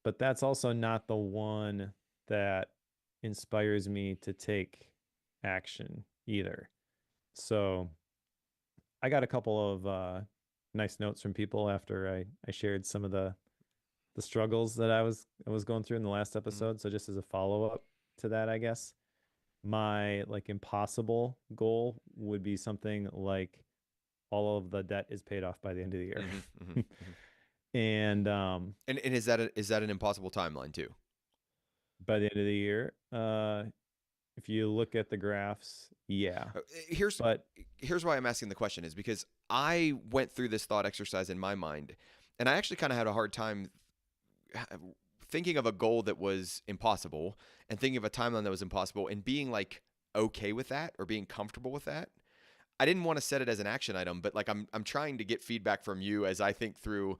But that's also not the one that inspires me to take action either. So I got a couple of nice notes from people after I shared some of the struggles that I was going through in the last episode. So just as a follow-up to that, I guess my like impossible goal would be something like all of the debt is paid off by the end of the year. And is that an impossible timeline too? By the end of the year, if you look at the graphs, yeah. Here's why I'm asking the question is because I went through this thought exercise in my mind, and I actually kind of had a hard time thinking of a goal that was impossible and thinking of a timeline that was impossible and being like okay with that or being comfortable with that. I didn't want to set it as an action item, but like I'm trying to get feedback from you as I think through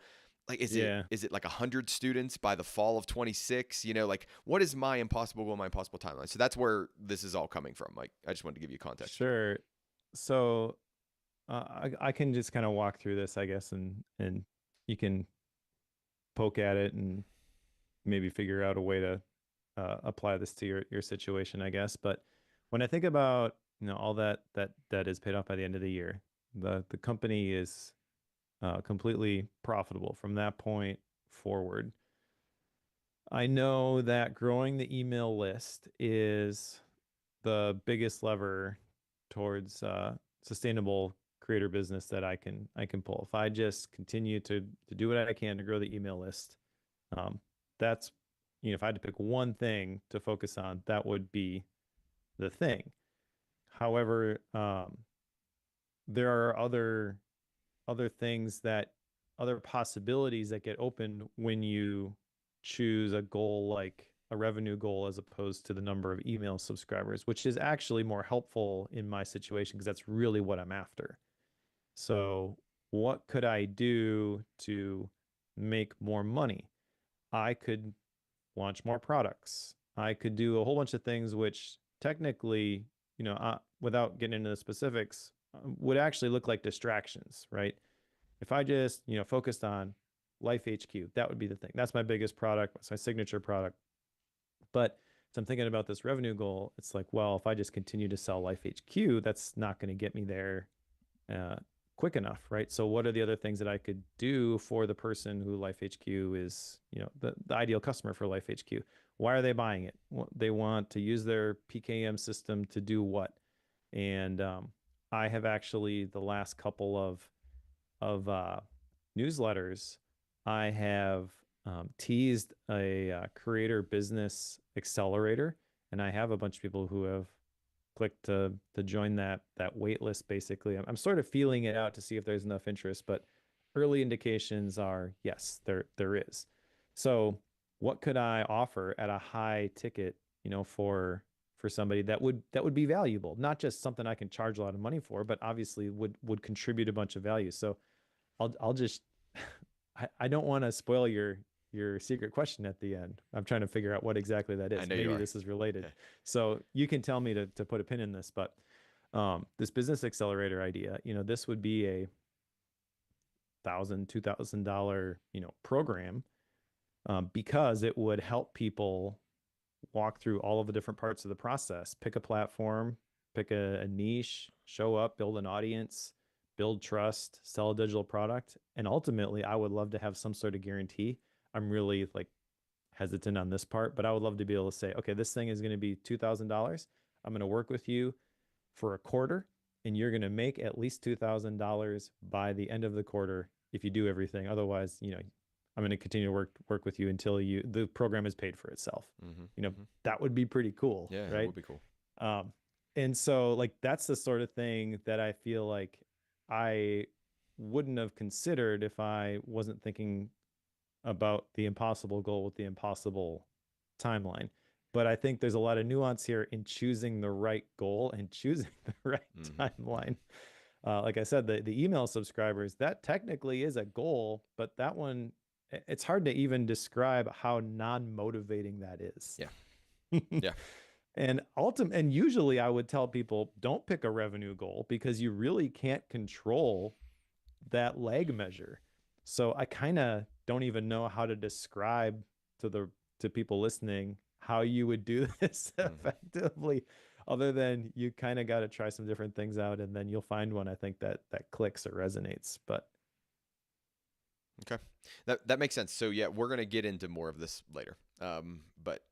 like Yeah. is it like 100 students by the fall of 26? You know, like what is my impossible goal, my impossible timeline? So that's where this is all coming from. Like I just wanted to give you context. Sure. So I can just kind of walk through this, I guess, and you can poke at it and maybe figure out a way to apply this to your situation, I guess. But when I think about all that is paid off by the end of the year, the company is completely profitable from that point forward. I know that growing the email list is the biggest lever towards sustainable creator business that I can pull. If I just continue to do what I can to grow the email list, um, that's if I had to pick one thing to focus on, that would be the thing. However, there are other things that other possibilities that get opened when you choose a goal like a revenue goal as opposed to the number of email subscribers, which is actually more helpful in my situation because that's really what I'm after. So, what could I do to make more money? I could launch more products. I could do a whole bunch of things which technically, without getting into the specifics, would actually look like distractions, right? If I just, focused on Life HQ, that would be the thing. That's my biggest product. That's my signature product. But so I'm thinking about this revenue goal. It's like, well, if I just continue to sell Life HQ, that's not going to get me there uh, quick enough, right? So what are the other things that I could do for the person who Life HQ is, the ideal customer for Life HQ? Why are they buying it? They want to use their PKM system to do what? And I have actually the last couple of newsletters, I have teased a creator business accelerator, and I have a bunch of people who have clicked to join that wait list. Basically, I'm sort of feeling it out to see if there's enough interest, but early indications are yes, there is. So, what could I offer at a high ticket, for somebody that would be valuable, not just something I can charge a lot of money for, but obviously would contribute a bunch of value. So I'll just I don't want to spoil your secret question at the end. I'm trying to figure out what exactly that I is. know you Maybe are. this is related. Yeah. So you can tell me to put a pin in this, but this business accelerator idea, this would be a $1,000, $2,000, program because it would help people walk through all of the different parts of the process, pick a platform, pick a niche, show up, build an audience, build trust, sell a digital product. And ultimately, I would love to have some sort of guarantee. I'm really like hesitant on this part, but I would love to be able to say, okay, this thing is going to be $2,000. I'm going to work with you for a quarter, and you're going to make at least $2,000 by the end of the quarter if you do everything. Otherwise, I'm going to continue to work with you until the program is paid for itself. Mm-hmm, You know, mm-hmm. that would be pretty cool, Yeah, that right? would be cool. Um, and so like that's the sort of thing that I feel like I wouldn't have considered if I wasn't thinking about the impossible goal with the impossible timeline. But I think there's a lot of nuance here in choosing the right goal and choosing the right Mm-hmm, mm-hmm. timeline. Like I said, the email subscribers, that technically is a goal, but that one, it's hard to even describe how non-motivating that is. Yeah, yeah. And usually I would tell people don't pick a revenue goal because you really can't control that lag measure. So I kind of don't even know how to describe to people listening how you would do this Mm-hmm. effectively, other than you kind of got to try some different things out and then you'll find one I think that clicks or resonates. But Okay, that makes sense. So yeah, we're gonna get into more of this later, but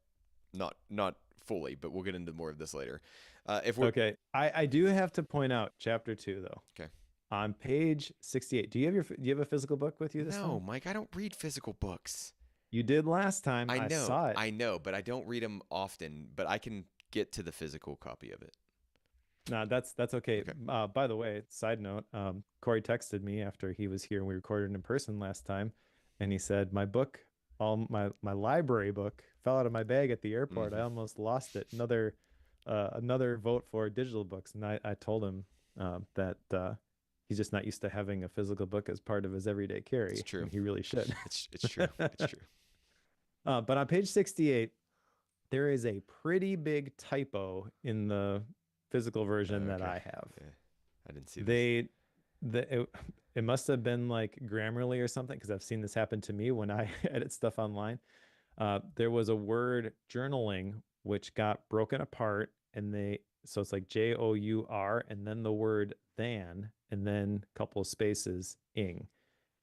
not fully, but we'll get into more of this later. If we're okay, I do have to point out chapter 2 though. okay, On page 68. Do you have a physical book with you this no, time? Mike, I don't read physical books. You did last time. I saw it. I know, but I don't read them often. But I can get to the physical copy of it. No, that's okay. Okay. By the way, side note, Cory texted me after he was here and we recorded in person last time, and he said, My book all my library book fell out of my bag at the airport. I Hmm. almost lost it. Another vote for digital books, and I told him that he's just not used to having a physical book as part of his everyday It's carry, true. and he really should. It's true. It's true. But on page 68, there is a pretty big typo in the physical version that Okay. I have. Yeah. I didn't see this. They it must have been like Grammarly or something, because I've seen this happen to me when I edit stuff online. There was a word journaling which got broken apart, and so it's like JOUR and then the word than and then a couple of spaces ing.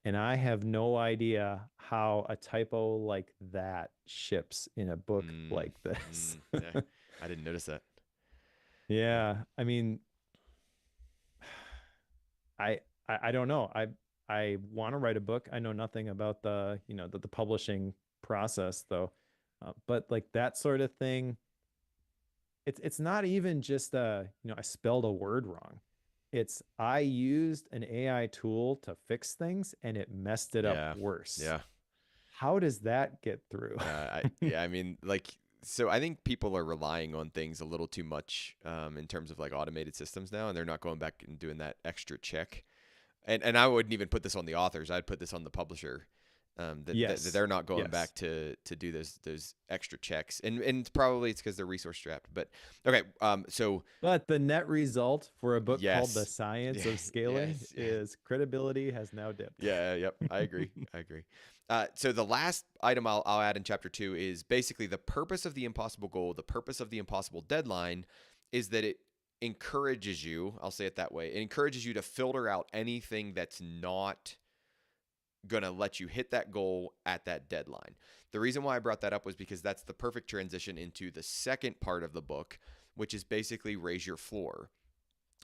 And I have no idea how a typo like that ships in a book Mm, like this. yeah. I didn't notice that. Yeah. Yeah, I mean, I don't know. I want to write a book. I know nothing about the publishing process though. But like that sort of thing, it's not even just I spelled a word wrong. It's I used an AI tool to fix things and it messed it up Yeah. worse. Yeah. How does that get through? Yeah, I mean, like, so I think people are relying on things a little too much in terms of like automated systems now, and they're not going back and doing that extra check. And I wouldn't even put this on the authors. I'd put this on the publisher. That Yes. they're not going Yes. back to do those extra checks, and probably it's because they're resource strapped. But okay, so But the net result for a book called The yes, Science of Scaling yes, yeah, is credibility has now dipped. yeah, yep, I agree, I agree. So the last item I'll add in chapter 2 is basically the purpose of the impossible goal, the purpose of the impossible deadline, is that it encourages you. I'll say it that way. It encourages you to filter out anything that's not going to let you hit that goal at that deadline. The reason why I brought that up was because that's the perfect transition into the second part of the book, which is basically raise your floor.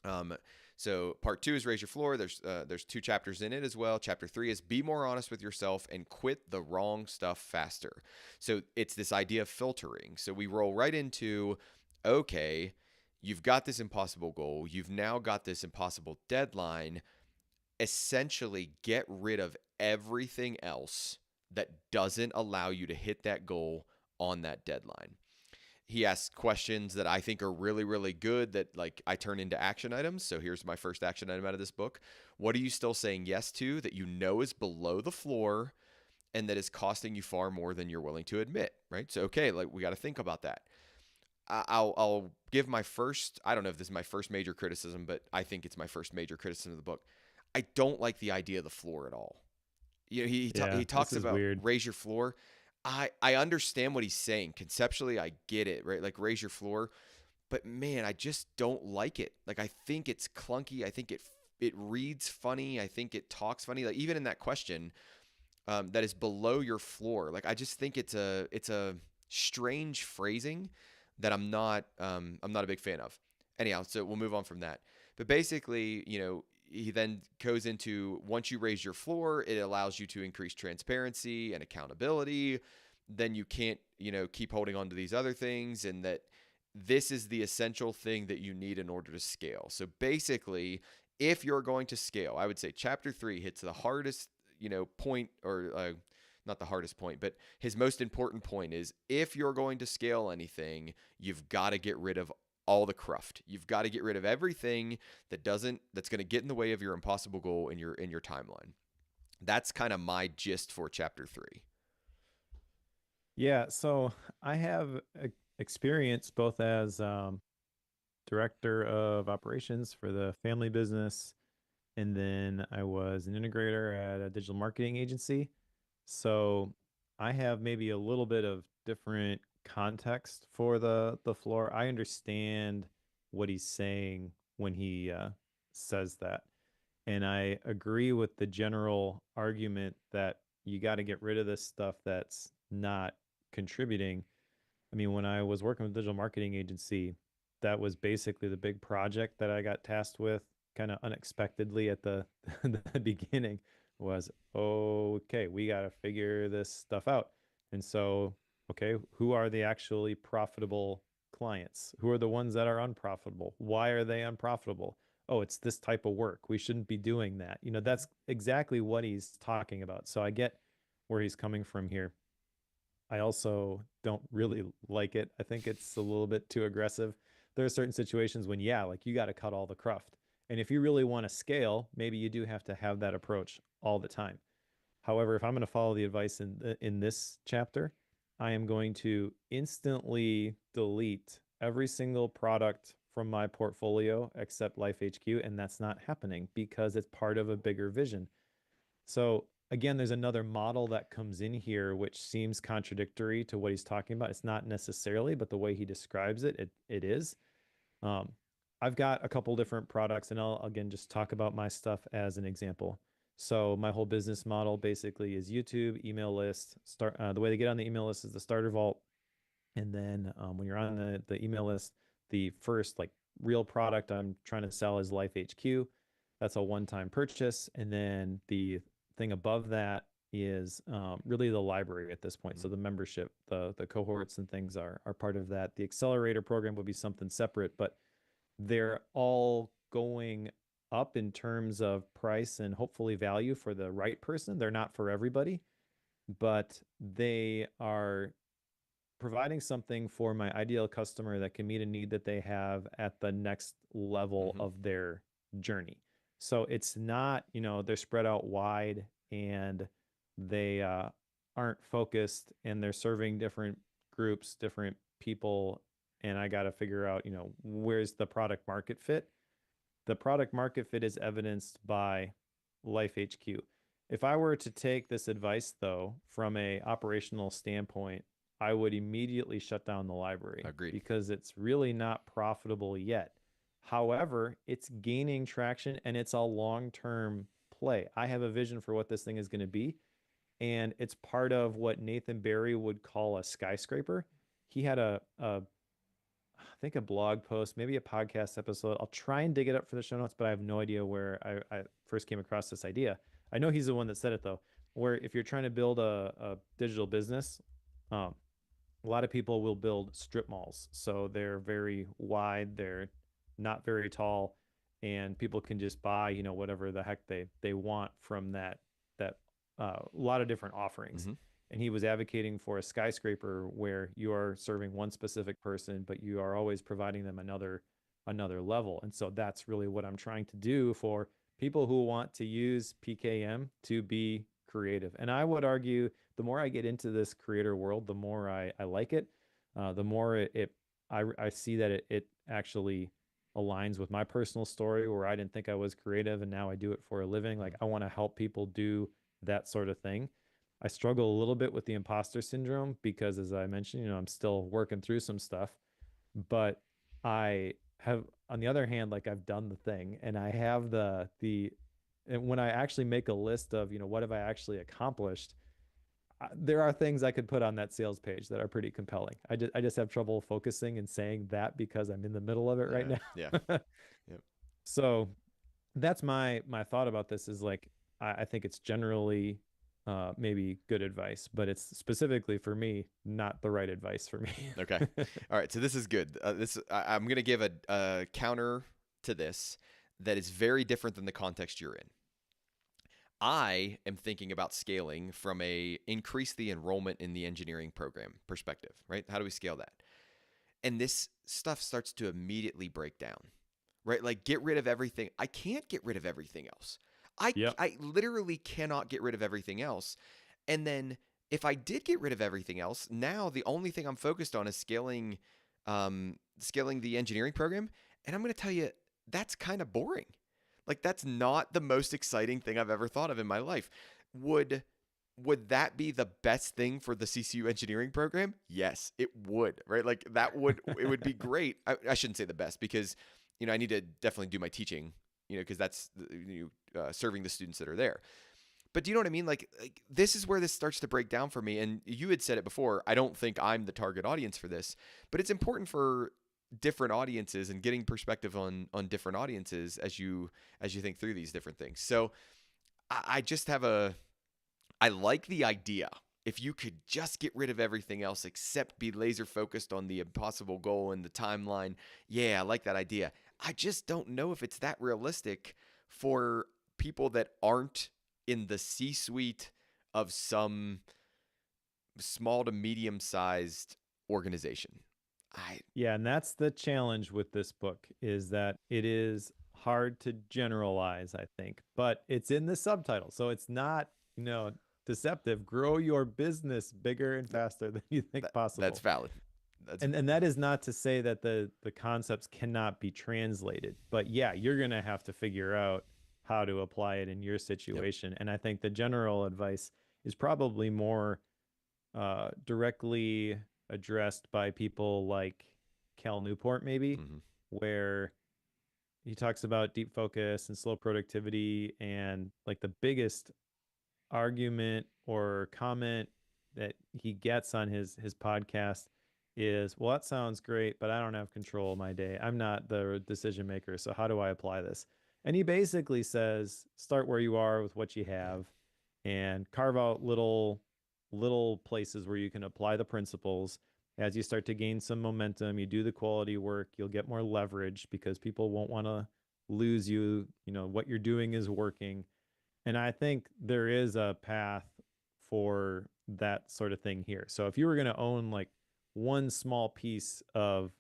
Um, so part 2 is raise your floor. There's 2 chapters in it as well. Chapter 3 is be more honest with yourself and quit the wrong stuff faster. So it's this idea of filtering. So we roll right into, okay, you've got this impossible goal. You've now got this impossible deadline. Essentially get rid of everything else that doesn't allow you to hit that goal on that deadline. He asks questions that I think are really, really good that like I turn into action items. So here's my first action item out of this book. What are you still saying yes to that you know is below the floor and that is costing you far more than you're willing to admit, right? So okay, like we got to think about that. I'll give my first, I don't know if this is my first major criticism, but I think it's my first major criticism of the book. I don't like the idea of the floor at all. You know, Yeah, he this talks is about weird. raise your floor. I understand what he's saying. Conceptually, I get it, right? Like raise your floor, but man, I just don't like it. Like I think it's clunky. I think it reads funny. I think it talks funny. Like even in that question, that is below your floor. Like I just think it's a strange phrasing that I'm not a big fan of. Anyhow, so we'll move on from that. But basically, he then goes into once you raise your floor, it allows you to increase transparency and accountability. Then you can't, keep holding on to these other things, and that this is the essential thing that you need in order to scale. So basically, if you're going to scale, I would say chapter 3 hits the hardest, point, or not the hardest point, but his most important point is if you're going to scale anything, you've got to get rid of all the cruft. You've got to get rid of everything that's going to get in the way of your impossible goal in your timeline. That's kind of my gist for chapter 3. Yeah, so I have experience both as director of operations for the family business, and then I was an integrator at a digital marketing agency. So I have maybe a little bit of different context for the floor. I understand what he's saying when he says that. And I agree with the general argument that you got to get rid of this stuff that's not contributing. I mean, when I was working with a digital marketing agency, that was basically the big project that I got tasked with kind of unexpectedly at the beginning was, okay, we got to figure this stuff out. And so, okay, who are the actually profitable clients? Who are the ones that are unprofitable? Why are they unprofitable? Oh, it's this type of work. We shouldn't be doing that. That's exactly what he's talking about. So I get where he's coming from here. I also don't really like it. I think it's a little bit too aggressive. There are certain situations when, yeah, like you got to cut all the cruft. And if you really want to scale, maybe you do have to have that approach all the time. However, if I'm going to follow the advice in this chapter, I am going to instantly delete every single product from my portfolio except Life HQ, and that's not happening because it's part of a bigger vision. So again, there's another model that comes in here which seems contradictory to what he's talking about. It's not necessarily, but the way he describes it, it is. Um, I've got a couple different products, and I'll again just talk about my stuff as an example. So my whole business model basically is YouTube, email list. The way they get on the email list is the starter vault, and then when you're on the email list, the first like real product I'm trying to sell is Life HQ. That's a one-time purchase, and then the thing above that is really the library at this point. Mhm. So the membership, the cohorts and things are part of that. The accelerator program would be something separate, but they're all going up in terms of price and hopefully value for the right person. They're not for everybody, but they are providing something for my ideal customer that can meet a need that they have at the next level Mhm. of their journey. So it's not, they're spread out wide and they aren't focused and they're serving different groups, different people. And I got to figure out, where's the product market fit. The product market fit is evidenced by Life HQ. If I were to take this advice though from a operational standpoint, I would immediately shut down the library Agreed. because it's really not profitable yet. However, it's gaining traction and it's a long-term play. I have a vision for what this thing is going to be, and it's part of what Nathan Barry would call a skyscraper. He had I think a blog post, maybe a podcast episode. I'll try and dig it up for the show notes, but I have no idea where I first came across this idea. I know he's the one that said it though, where if you're trying to build a digital business, um, a lot of people will build strip malls. So they're very wide, they're not very tall, and people can just buy, whatever the heck they want from that a lot of different offerings. Mhm. And he was advocating for a skyscraper where you are serving one specific person, but you are always providing them another level. And so that's really what I'm trying to do for people who want to use PKM to be creative. And I would argue the more I get into this creator world, the more I like it. The more I see that it actually aligns with my personal story where I didn't think I was creative and now I do it for a living. Like Mhm. I want to help people do that sort of thing. I struggle a little bit with the imposter syndrome because as I mentioned, I'm still working through some stuff, but I have on the other hand, like I've done the thing and I have the and when I actually make a list of, what have I actually accomplished, there are things I could put on that sales page that are pretty compelling. I just have trouble focusing and saying that because I'm in the middle of it right Yeah. now. Yep. So that's my thought about this is like I think it's generally maybe good advice, but it's specifically for me not the right advice for me. Okay. All right. So this is good. I'm gonna give a counter to this that is very different than the context you're in. I am thinking about scaling from a increase the enrollment in the engineering program perspective, right? How do we scale that? And this stuff starts to immediately break down, right? Like get rid of everything. I can't get rid of everything else. Yep. I literally cannot get rid of everything else. And then if I did get rid of everything else, now the only thing I'm focused on is scaling the engineering program. And I'm going to tell you, that's kind of boring. Like that's not the most exciting thing I've ever thought of in my life. Would would that be the best thing for the CCU engineering program? Yes, it would, right? Like that would it would be great. I shouldn't say the best because I need to definitely do my teaching, because that's serving the students that are there. But do you know what I mean? Like this is where this starts to break down for me. And you had said it before. I don't think I'm the target audience for this, but it's important for different audiences and getting perspective on different audiences as you think through these different things. So I just have I like the idea. If you could just get rid of everything else except be laser focused on the impossible goal and the timeline, yeah, I like that idea. I just don't know if it's that realistic for people that aren't in the C suite of some small to medium sized organization. I Yeah, and that's the challenge with this book is that it is hard to generalize, I think, but it's in the subtitle. So it's not, deceptive. Grow your business bigger and faster than you think that's possible. valid. That's And that is not to say that the concepts cannot be translated, but yeah, you're going to have to figure out how to apply it in your yep. situation. And I think the general advice is probably more directly addressed by people like Cal Newport, maybe, Mm-hmm. where he talks about deep focus and slow productivity. And like the biggest argument or comment that he gets on his podcast is, well, that sounds great, but I don't have control of my day. I'm not the decision maker. So how do I apply this? And he basically says, start where you are with what you Yeah. have and carve out little places where you can apply the principles. As you start to gain some momentum, you do the quality work, you'll get more leverage because people won't want to lose you. What you're doing is working. And I think there is a path for that sort of thing here. So if you were going to own like one small piece of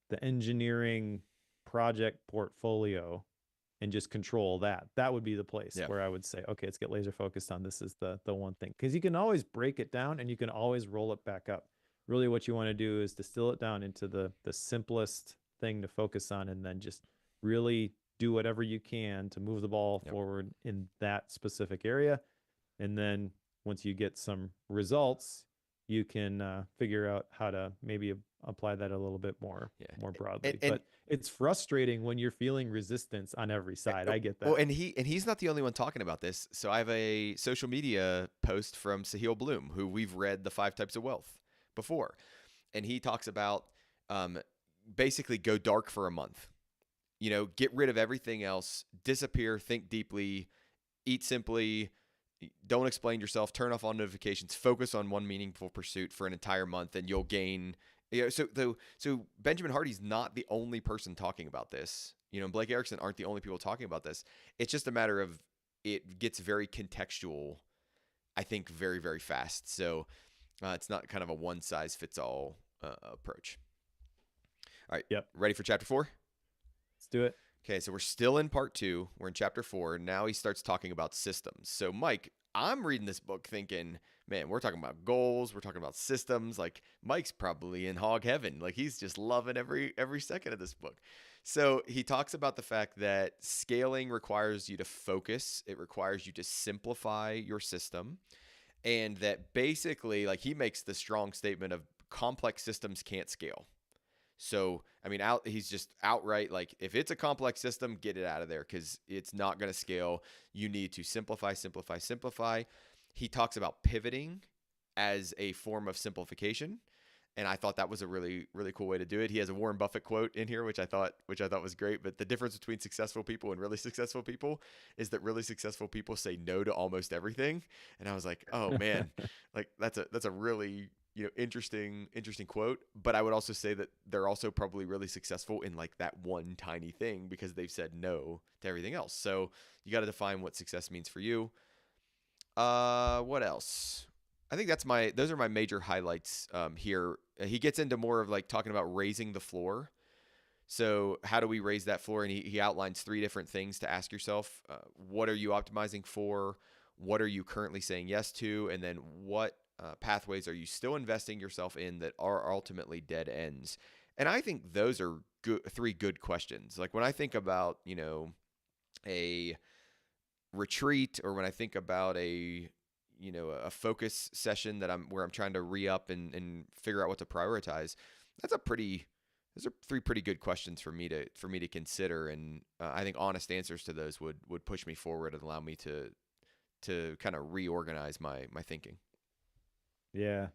the engineering project portfolio and just control that, that would be the place Yeah. where I would say, okay, let's get laser focused on this is the one thing. Because you can always break it down and you can always roll it back up. Really what you want to do is distill it down into the simplest thing to focus on and then just really do whatever you can to move the ball Yep. forward in that specific area. And then once you get some results, you can figure out how to maybe apply that a little bit more Yeah. And, broadly. and But it's frustrating when you're feeling resistance on every side. I get well, that. and he's not the only one talking about this. So I have a social media post from Sahil Bloom, who we've read The Five Types of Wealth before, and he talks about um, basically go dark for a month. Get rid of everything else, disappear, think deeply, eat simply, don't explain yourself, turn off all notifications, focus on one meaningful pursuit for an entire month, and you'll gain. So Benjamin Hardy's not the only person talking about this. Blake Erickson aren't the only people talking about this. It's just a matter of it gets very contextual, I think, very, very fast. So it's not kind of a one size fits all approach. All right, Yep. ready for chapter 4? Let's do it. Okay, so we're still in part 2. We're in chapter 4. Now he starts talking about systems. So, Mike, I'm reading this book thinking, man, we're talking about goals. We're talking about systems. Like, Mike's probably in hog heaven. Like, he's just loving every second of this book. So, he talks about the fact that scaling requires you to focus, it requires you to simplify your system. And that basically, like, he makes the strong statement of complex systems can't scale. So, I mean, he's just outright like, if it's a complex system, get it out of there because it's not going to scale. You need to simplify, simplify, simplify. He talks about pivoting as a form of simplification, and I thought that was a really, really cool way to do it. He has a Warren Buffett quote in here, which I thought was great. But the difference between successful people and really successful people is that really successful people say no to almost everything. And I was like, oh man, like that's a really interesting quote. But I would also say that they're also probably really successful in like that one tiny thing because they've said no to everything else. So you got to define what success means for you. What else? I think those are my major highlights here. He gets into more of like talking about raising the floor. So how do we raise that floor? And he outlines 3 different things to ask yourself. What are you optimizing for? What are you currently saying yes to? And then what pathways are you still investing yourself in that are ultimately dead ends? And I think those are 3 good questions. Like when I think about, a retreat, or when I think about a focus session where I'm trying to re-up and figure out what to prioritize, those are 3 pretty good questions for me to consider. And I think honest answers to those would push me forward and allow me to kind of reorganize my thinking. Yeah.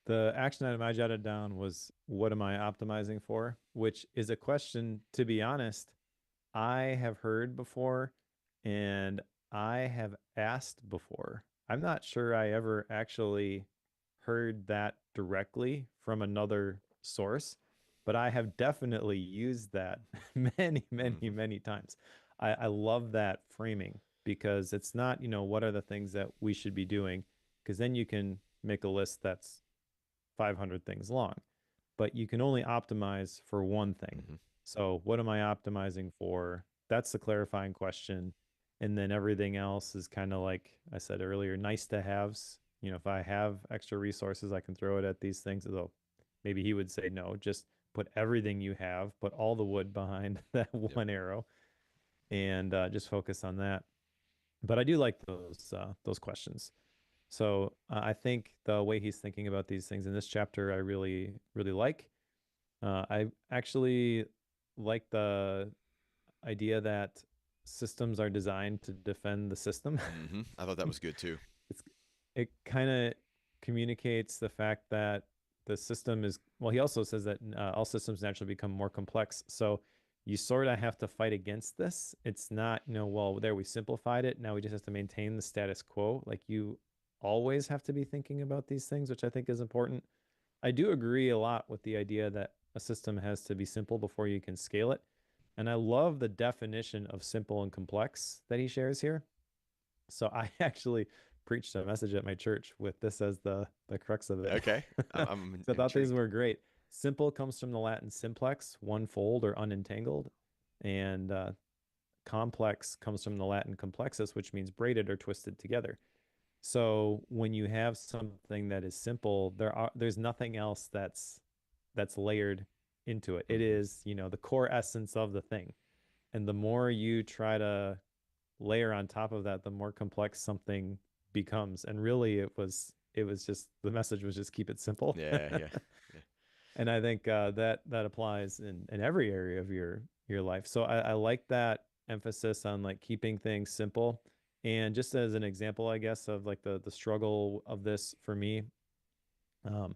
The action item I jotted down was, what am I optimizing for? Which is a question, to be honest, I have heard before and I have asked before. I'm not sure I ever actually heard that directly from another source, but I have definitely used that many, many, Mm-hmm. many times. I love that framing because it's not, what are the things that we should be doing? Because then you can make a list that's 500 things long, but you can only optimize for one thing. Mm-hmm. So, what am I optimizing for? That's the clarifying question. And then everything else is kind of like I said earlier, nice to haves. If I have extra resources, I can throw it at these things. Although maybe he would say no, just put everything you have, put all the wood behind that Yep. one arrow, and just focus on that. But I do like those questions. So I think the way he's thinking about these things in this chapter, I really, really like. I actually like the idea that systems are designed to defend the system. Mm-hmm. I thought that was good too. it's it kind of communicates the fact that the system is well. He also says that all systems naturally become more complex. So you sort of have to fight against this. It's not, well, there we simplified it. Now we just have to maintain the status quo. Like you always have to be thinking about these things, which I think is important. I do agree a lot with the idea that a system has to be simple before you can scale it. And I love the definition of simple and complex that he shares here. So I actually preached a message at my church with this as the crux of it. Okay. I'm So I thought these intrigued. were great. Simple comes from the Latin simplex, one fold or unentangled, and complex comes from the Latin complexus, which means braided or twisted together. So when you have something that is simple, there's nothing else that's layered into it. It Mm-hmm. is, the core essence of the thing. And the more you try to layer on top of that, the more complex something becomes. And really it was just the message was just keep it simple. Yeah, yeah, yeah. And I think that applies in every area of your life. So I like that emphasis on like keeping things simple. And just as an example, I guess, of like the struggle of this for me, um,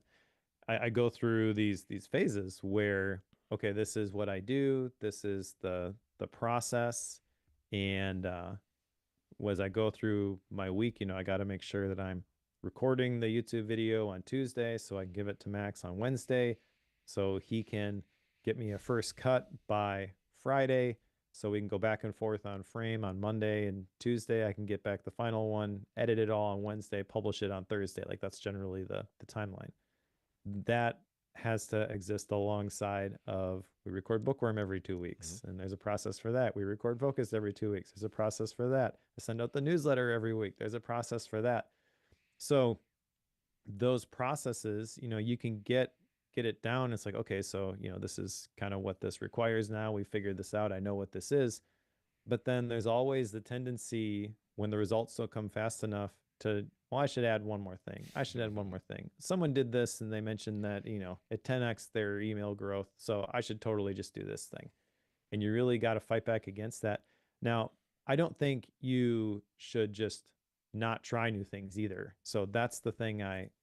I go through these phases where okay, this is what I do, this is the process, and as I go through my week, I got to make sure that I'm recording the YouTube video on Tuesday so I can give it to Max on Wednesday so he can get me a first cut by Friday so we can go back and forth on frame on Monday and Tuesday. I can get back the final one, edit it all on Wednesday, publish it on Thursday. Like that's generally the timeline. That has to exist alongside of we record Bookworm every 2 weeks, Mm-hmm. and there's a process for that. We record Focus every 2 weeks. There's a process for that. I send out the newsletter every week. There's a process for that. So those processes, you can get it down. It's like, okay, so this is kind of what this requires now. We figured this out. I know what this is. But then there's always the tendency when the results don't come fast enough to, well, I should add one more thing. I should add one more thing. Someone did this and they mentioned that, it 10x their email growth. So I should totally just do this thing. And you really got to fight back against that. Now, I don't think you should just not try new things either. So that's the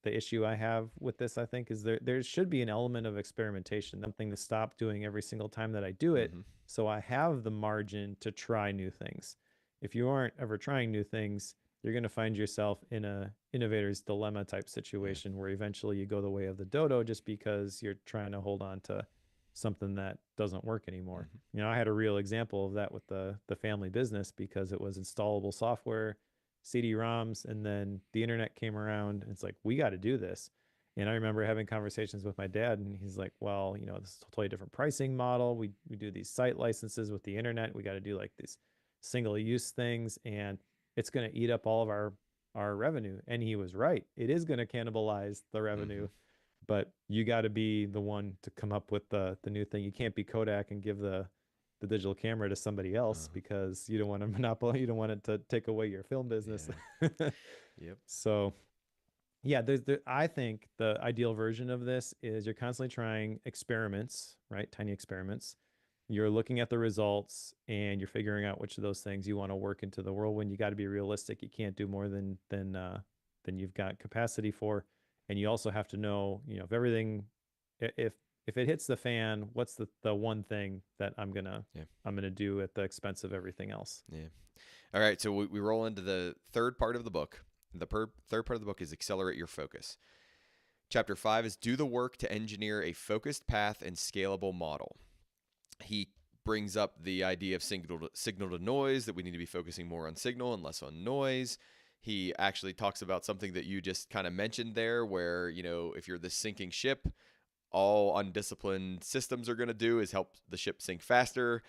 issue I have with this, I think, is there should be an element of experimentation, something to stop doing every single time that I do it. Mm-hmm. So I have the margin to try new things. If you aren't ever trying new things, you're going to find yourself in a innovator's dilemma type Yeah. situation where eventually you go the way of the dodo just because you're trying to hold on to something that doesn't work anymore. Mm-hmm. I had a real example of that with the family business because it was installable software, CD-ROMs, and then the internet came around. And it's like, we got to do this. And I remember having conversations with my dad, and he's like, well, this is a totally different pricing model. We do these site licenses with the internet. We got to do like these single use things, and it's going to eat up all of our revenue. And he was right. It is going to cannibalize the Mm-hmm. revenue, but you got to be the one to come up with the new thing. You can't be Kodak and give the digital camera to somebody else Uh-huh. because you don't want to monopolize, you don't want it to take away your film business. Yeah. Yep. So yeah, I think the ideal version of this is you're constantly trying experiments, right? Tiny experiments. You're looking at the results and you're figuring out which of those things you want to work into the whirlwind. You got to be realistic. You can't do more than you've got capacity for. And you also have to know, if everything, if it hits the fan, what's the one thing that Yeah. I'm gonna do at the expense of everything else? Yeah. All right. So we roll into the third part of the book. The third part of the book is accelerate your focus. Chapter 5 is do the work to engineer a focused path and scalable model. He brings up the idea of signal to noise, that we need to be focusing more on signal and less on noise. He actually talks about something that you just kind of mentioned there, where, if you're the sinking ship, all undisciplined systems are going to do is help the ship sink faster.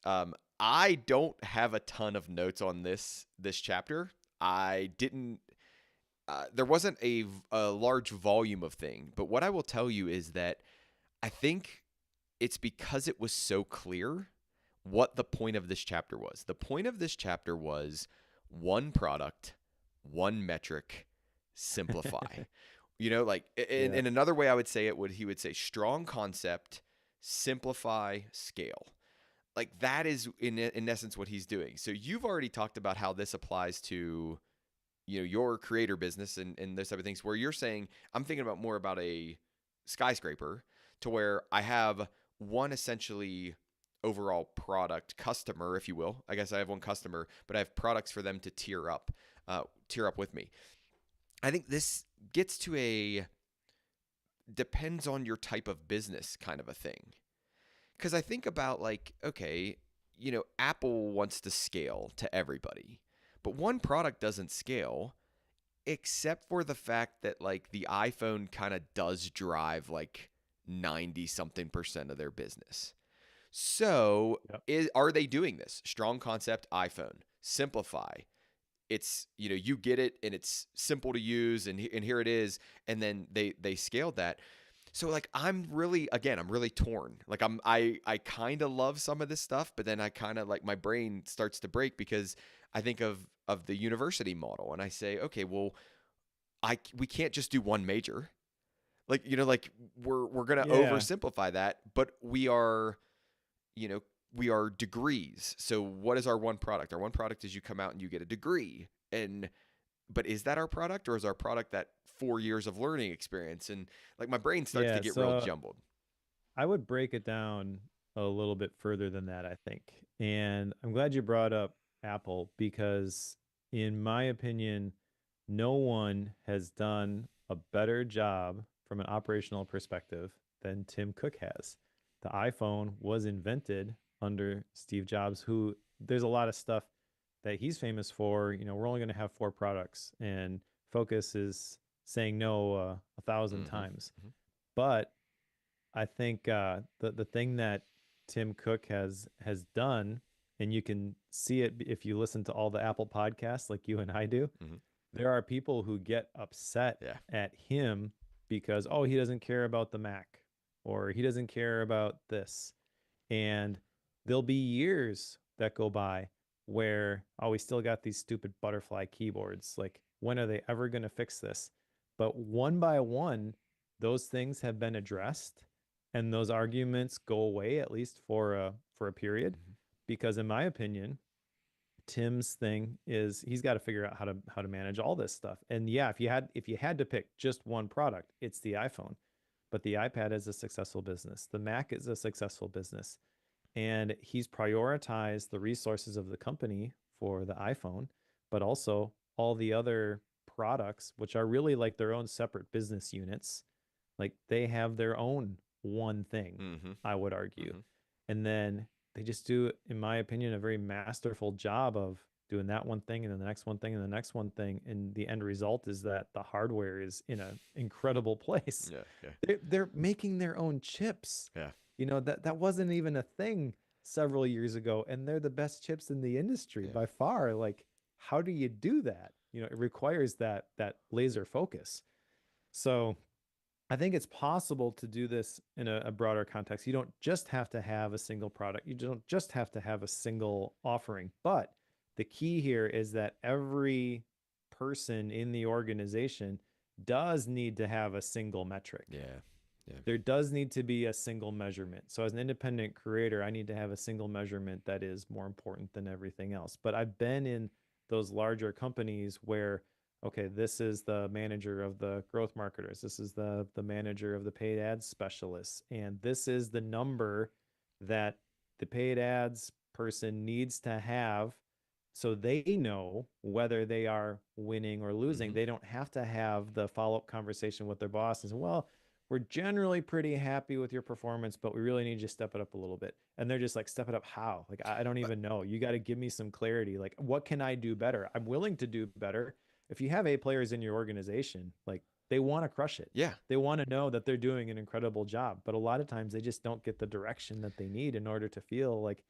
I don't have a ton of notes on this chapter. I didn't. There wasn't a large volume of thing, but what I will tell you is that I think it's because it was so clear what the point of this chapter was. The point of this chapter was one product, one metric, simplify. Like Yeah. in another way I would say it would he would say strong concept, simplify, scale. Like that is in essence what he's doing. So you've already talked about how this applies to your creator business and those type of things, where you're saying I'm thinking about more about a skyscraper, to where I have one essentially overall product customer, if you will. I guess I have one customer, but I have products for them to tier up with me. I think this gets to a depends on your type of business kind of a thing. Because I think about, like, okay, Apple wants to scale to everybody, but one product doesn't scale, except for the fact that, like, the iPhone kind of does drive like 90 something percent of their business. So Yep. are they doing this? Strong concept, iPhone, simplify. It's, you get it and it's simple to use, and here it is. And then they scaled that. So, like, I'm really torn. Like, I kind of love some of this stuff, but then I kind of, like, my brain starts to break because I think of the university model, and I say, okay, well, we can't just do one major. Like, like, we're gonna Yeah. oversimplify that, but you know we are degrees. So what is our one product? Our one product is you come out and you get a degree. And but is that our product, or is our product that 4 years of learning experience? And, like, my brain starts to Yeah. get real So jumbled. I would break it down a little bit further than that, I think. And I'm glad you brought up Apple because, in my opinion, no one has done a better job from an operational perspective than Tim Cook has. The iPhone was invented under Steve Jobs, who there's a lot of stuff that he's famous for. We're only going to have four products, and Focus is saying no 1,000 Mm-hmm. times. Mm-hmm. But I think the thing that Tim Cook has done, and you can see it if you listen to all the Apple podcasts like you and I do. Mm-hmm. There are people who get upset Yeah. at him because, oh, he doesn't care about the Mac or he doesn't care about this. And there'll be years that go by where, oh, we still got these stupid butterfly keyboards. Like, when are they ever going to fix this? But one by one, those things have been addressed and those arguments go away, at least for a period. Mm-hmm. Because in my opinion, Tim's thing is he's got to figure out how to manage all this stuff. And yeah, if you had to pick just one product, it's the iPhone. But the iPad is a successful business. The Mac is a successful business. And he's prioritized the resources of the company for the iPhone, but also all the other products, which are really like their own separate business units. Like, they have their own one thing, Mm-hmm. I would argue. Mm-hmm. And then they just do, in my opinion, a very masterful job of doing that one thing and then the next one thing and the next one thing. And the end result is that the hardware is in an incredible place. Yeah. Yeah. They're making their own chips. Yeah. That wasn't even a thing several years ago, and they're the best chips in the industry Yeah. by far. Like, how do you do that? It requires that laser focus. So I think it's possible to do this in a broader context. You don't just have to have a single product. You don't just have to have a single offering. But the key here is that every person in the organization does need to have a single metric. Yeah. Yeah. There does need to be a single measurement. So as an independent creator, I need to have a single measurement that is more important than everything else. But I've been in those larger companies where, okay, this is the manager of the growth marketers, this is the manager of the paid ads specialists, and this is the number that the paid ads person needs to have so they know whether they are winning or losing. Mm-hmm. They don't have to have the follow-up conversation with their boss and say, well, we're generally pretty happy with your performance, but we really need you to step it up a little bit. And they're just like, step it up how? Like, I don't But even know. You got to give me some clarity. Like, what can I do better? I'm willing to do better. If you have A players in your organization, like they want to crush it. yeah, They want to know that they're doing an incredible job. But a lot of times they just don't get the direction that they need in order to feel like,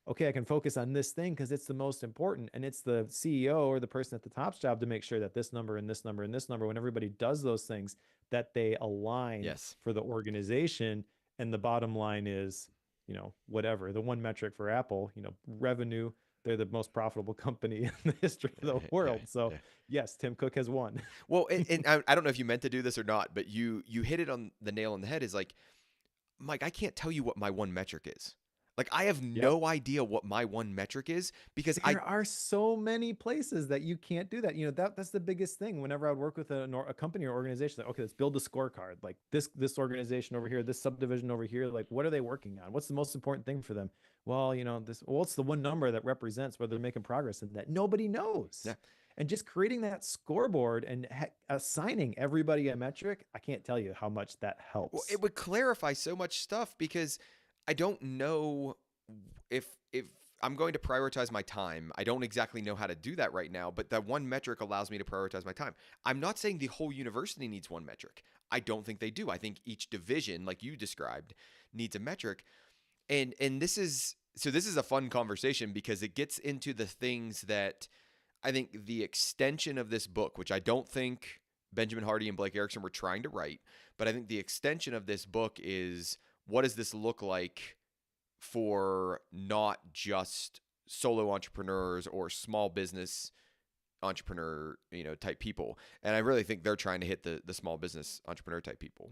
okay, I can focus on this thing because it's the most important. And it's the CEO or the person at the top's job to make sure that this number and this number and this number, when everybody does those things, that they align yes. for the organization. And the bottom line is, whatever the one metric for Apple, revenue. They're the most profitable company in the history of the Yeah, world. So yeah. yes, Tim Cook has won. Well, and I don't know if you meant to do this or not, but you hit it on the nail on the head. Is like, Mike, I can't tell you what my one metric is. Like, I have Yep. no idea what my one metric is because I There are so many places that you can't do that. That's the biggest thing. Whenever I would work with a company or organization, like, okay, let's build a scorecard. Like this organization over here, this subdivision over here, like what are they working on? What's the most important thing for them? Well, what's the one number that represents whether they're making progress in that? Nobody knows. yeah. And just creating that scoreboard and assigning everybody a metric, I can't tell you how much that Well, helps. it would clarify so much stuff because I don't know if I'm going to prioritize my time. I don't exactly know how to do that right now, but that one metric allows me to prioritize my time. I'm not saying the whole university needs one metric. I don't think they do. I think each division, like you described, needs a metric. And this is a fun conversation because it gets into the things that I think the extension of this book, which I don't think Benjamin Hardy and Blake Erickson were trying to write, but I think the extension of this book is what does this look like for not just solo entrepreneurs or small business entrepreneur, type people. And I really think they're trying to hit the small business entrepreneur type people.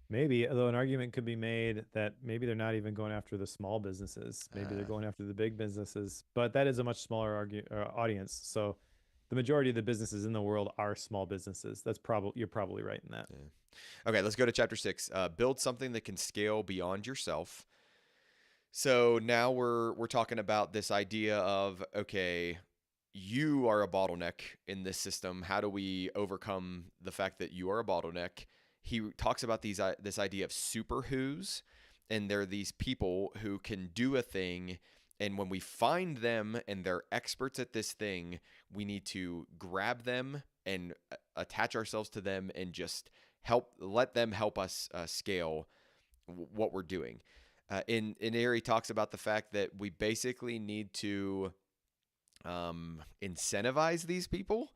Maybe, although an argument could be made that maybe they're not even going after the small businesses. Maybe they're Uh, going after the big businesses, but that is a much smaller audience. So the majority of the businesses in the world are small businesses. You're probably right in that. yeah. Okay, let's go to chapter 6. Build something that can scale beyond yourself. So now we're talking about this idea of, okay, you are a bottleneck in this system. How do we overcome the fact that you are a bottleneck? He talks about this idea of super who's, and they're these people who can do a thing, and when we find them and they're experts at this thing, we need to grab them and attach ourselves to them and just let them help us scale what we're doing. In here, he talks about the fact that we basically need to incentivize these people.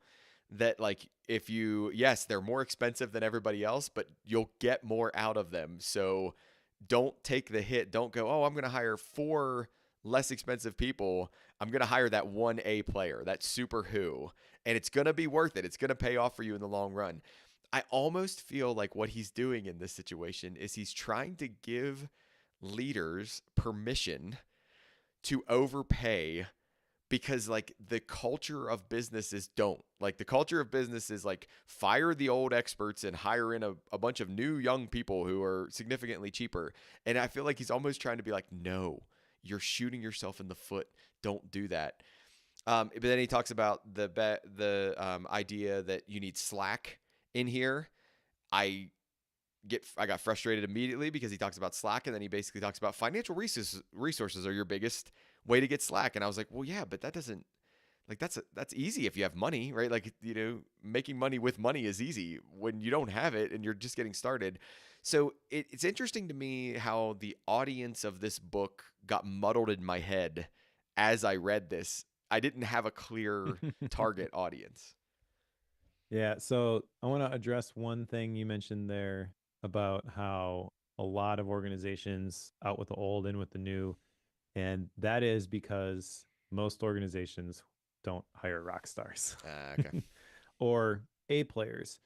That like if you yes, they're more expensive than everybody else, but you'll get more out of them. So don't take the hit. Don't go, oh, I'm going to hire 4 less expensive people. I'm going to hire that one A player, that super who, and it's going to be worth it. It's going to pay off for you in the long run. I almost feel like what he's doing in this situation is he's trying to give leaders permission to overpay because like the culture of businesses don't like the culture of business is like fire the old experts and hire in a bunch of new young people who are significantly cheaper. And I feel like he's almost trying to be like, no, you're shooting yourself in the foot. Don't do that. But then he talks about the idea that you need Slack in here. I got frustrated immediately because he talks about Slack and then he basically talks about financial resources are your biggest way to get Slack. And I was like, well, yeah, but that doesn't like that's easy if you have money, right? Like, making money with money is easy when you don't have it and you're just getting started. So it's interesting to me how the audience of this book got muddled in my head as I read this. I didn't have a clear target audience. Yeah, so I want to address one thing you mentioned there about how a lot of organizations out with the old, in with the new, and that is because most organizations don't hire rock stars Okay. or A players.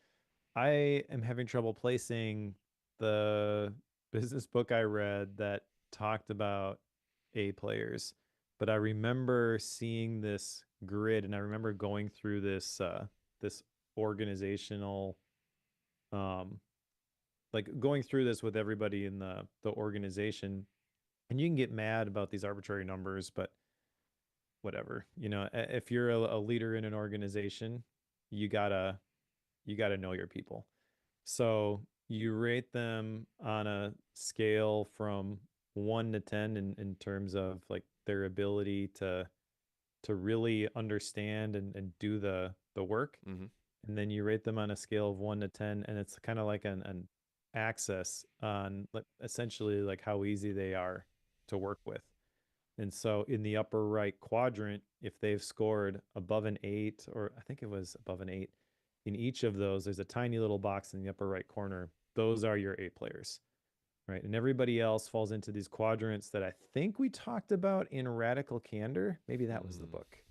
I am having trouble placing the business book I read that talked about A players, but I remember seeing this grid and I remember going through this organizational um like going through this with everybody in the organization, and you can get mad about these arbitrary numbers, but whatever. If you're a leader in an organization, you gotta know your people. So you rate them on a scale from 1 to 10 in terms of like their ability to really understand and do the work. Mm-hmm. And then you rate them on a scale of 1 to 10, and it's kind of like an axis on like essentially like how easy they are to work with. And so in the upper right quadrant, if they've scored above an 8, or I think it was above an 8, in each of those, there's a tiny little box in the upper right corner. Those are your A players, right? And everybody else falls into these quadrants that I think we talked about in Radical Candor. Maybe that was the Mm. book.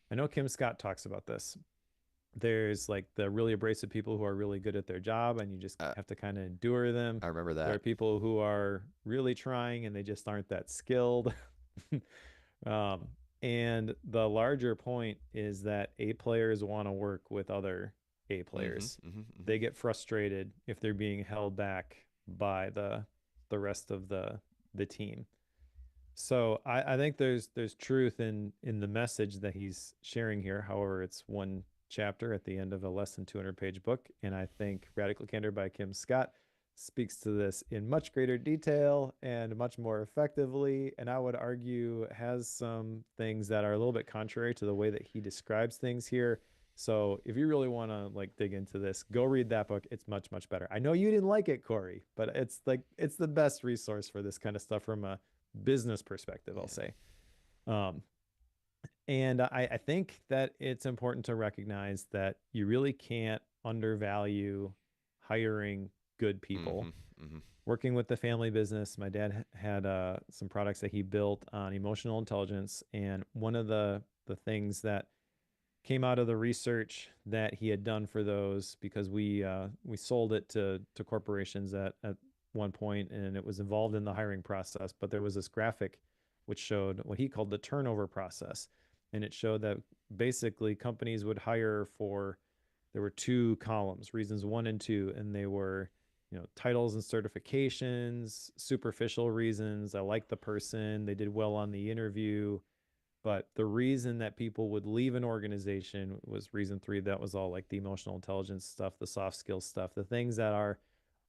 I know Kim Scott talks about this. There's like the really abrasive people who are really good at their job and you just Uh, have to kind of endure them. I remember There are that. people who are really trying and they just aren't that skilled. Um, and the larger point is that A players want to work with other A Mm-hmm. players. Mm-hmm. Mm-hmm. They get frustrated if they're being held back by the rest of the team. So I think there's truth in the message that he's sharing here. However, it's one chapter at the end of a less than 200-page book, and I think Radical Candor by Kim Scott speaks to this in much greater detail and much more effectively, and I would argue has some things that are a little bit contrary to the way that he describes things here. So if you really want to like dig into this, go read that book. It's much, much better. I know you didn't like it, Cory, but it's like it's the best resource for this kind of stuff from a business perspective, I'll Yeah. say. Um, and I think that it's important to recognize that you really can't undervalue hiring good Mm-hmm. people. Mm-hmm. Working with the family business, my dad had some products that he built on emotional intelligence, and one of the things that came out of the research that he had done for those because we sold it to corporations at one point and it was involved in the hiring process, but there was this graphic which showed what he called the turnover process, and it showed that basically companies would hire for, there were two columns, reasons 1 and 2, and they were, titles and certifications, superficial reasons, I like the person, they did well on the interview, but the reason that people would leave an organization was reason 3. That was all like the emotional intelligence stuff, the soft skills stuff, the things that are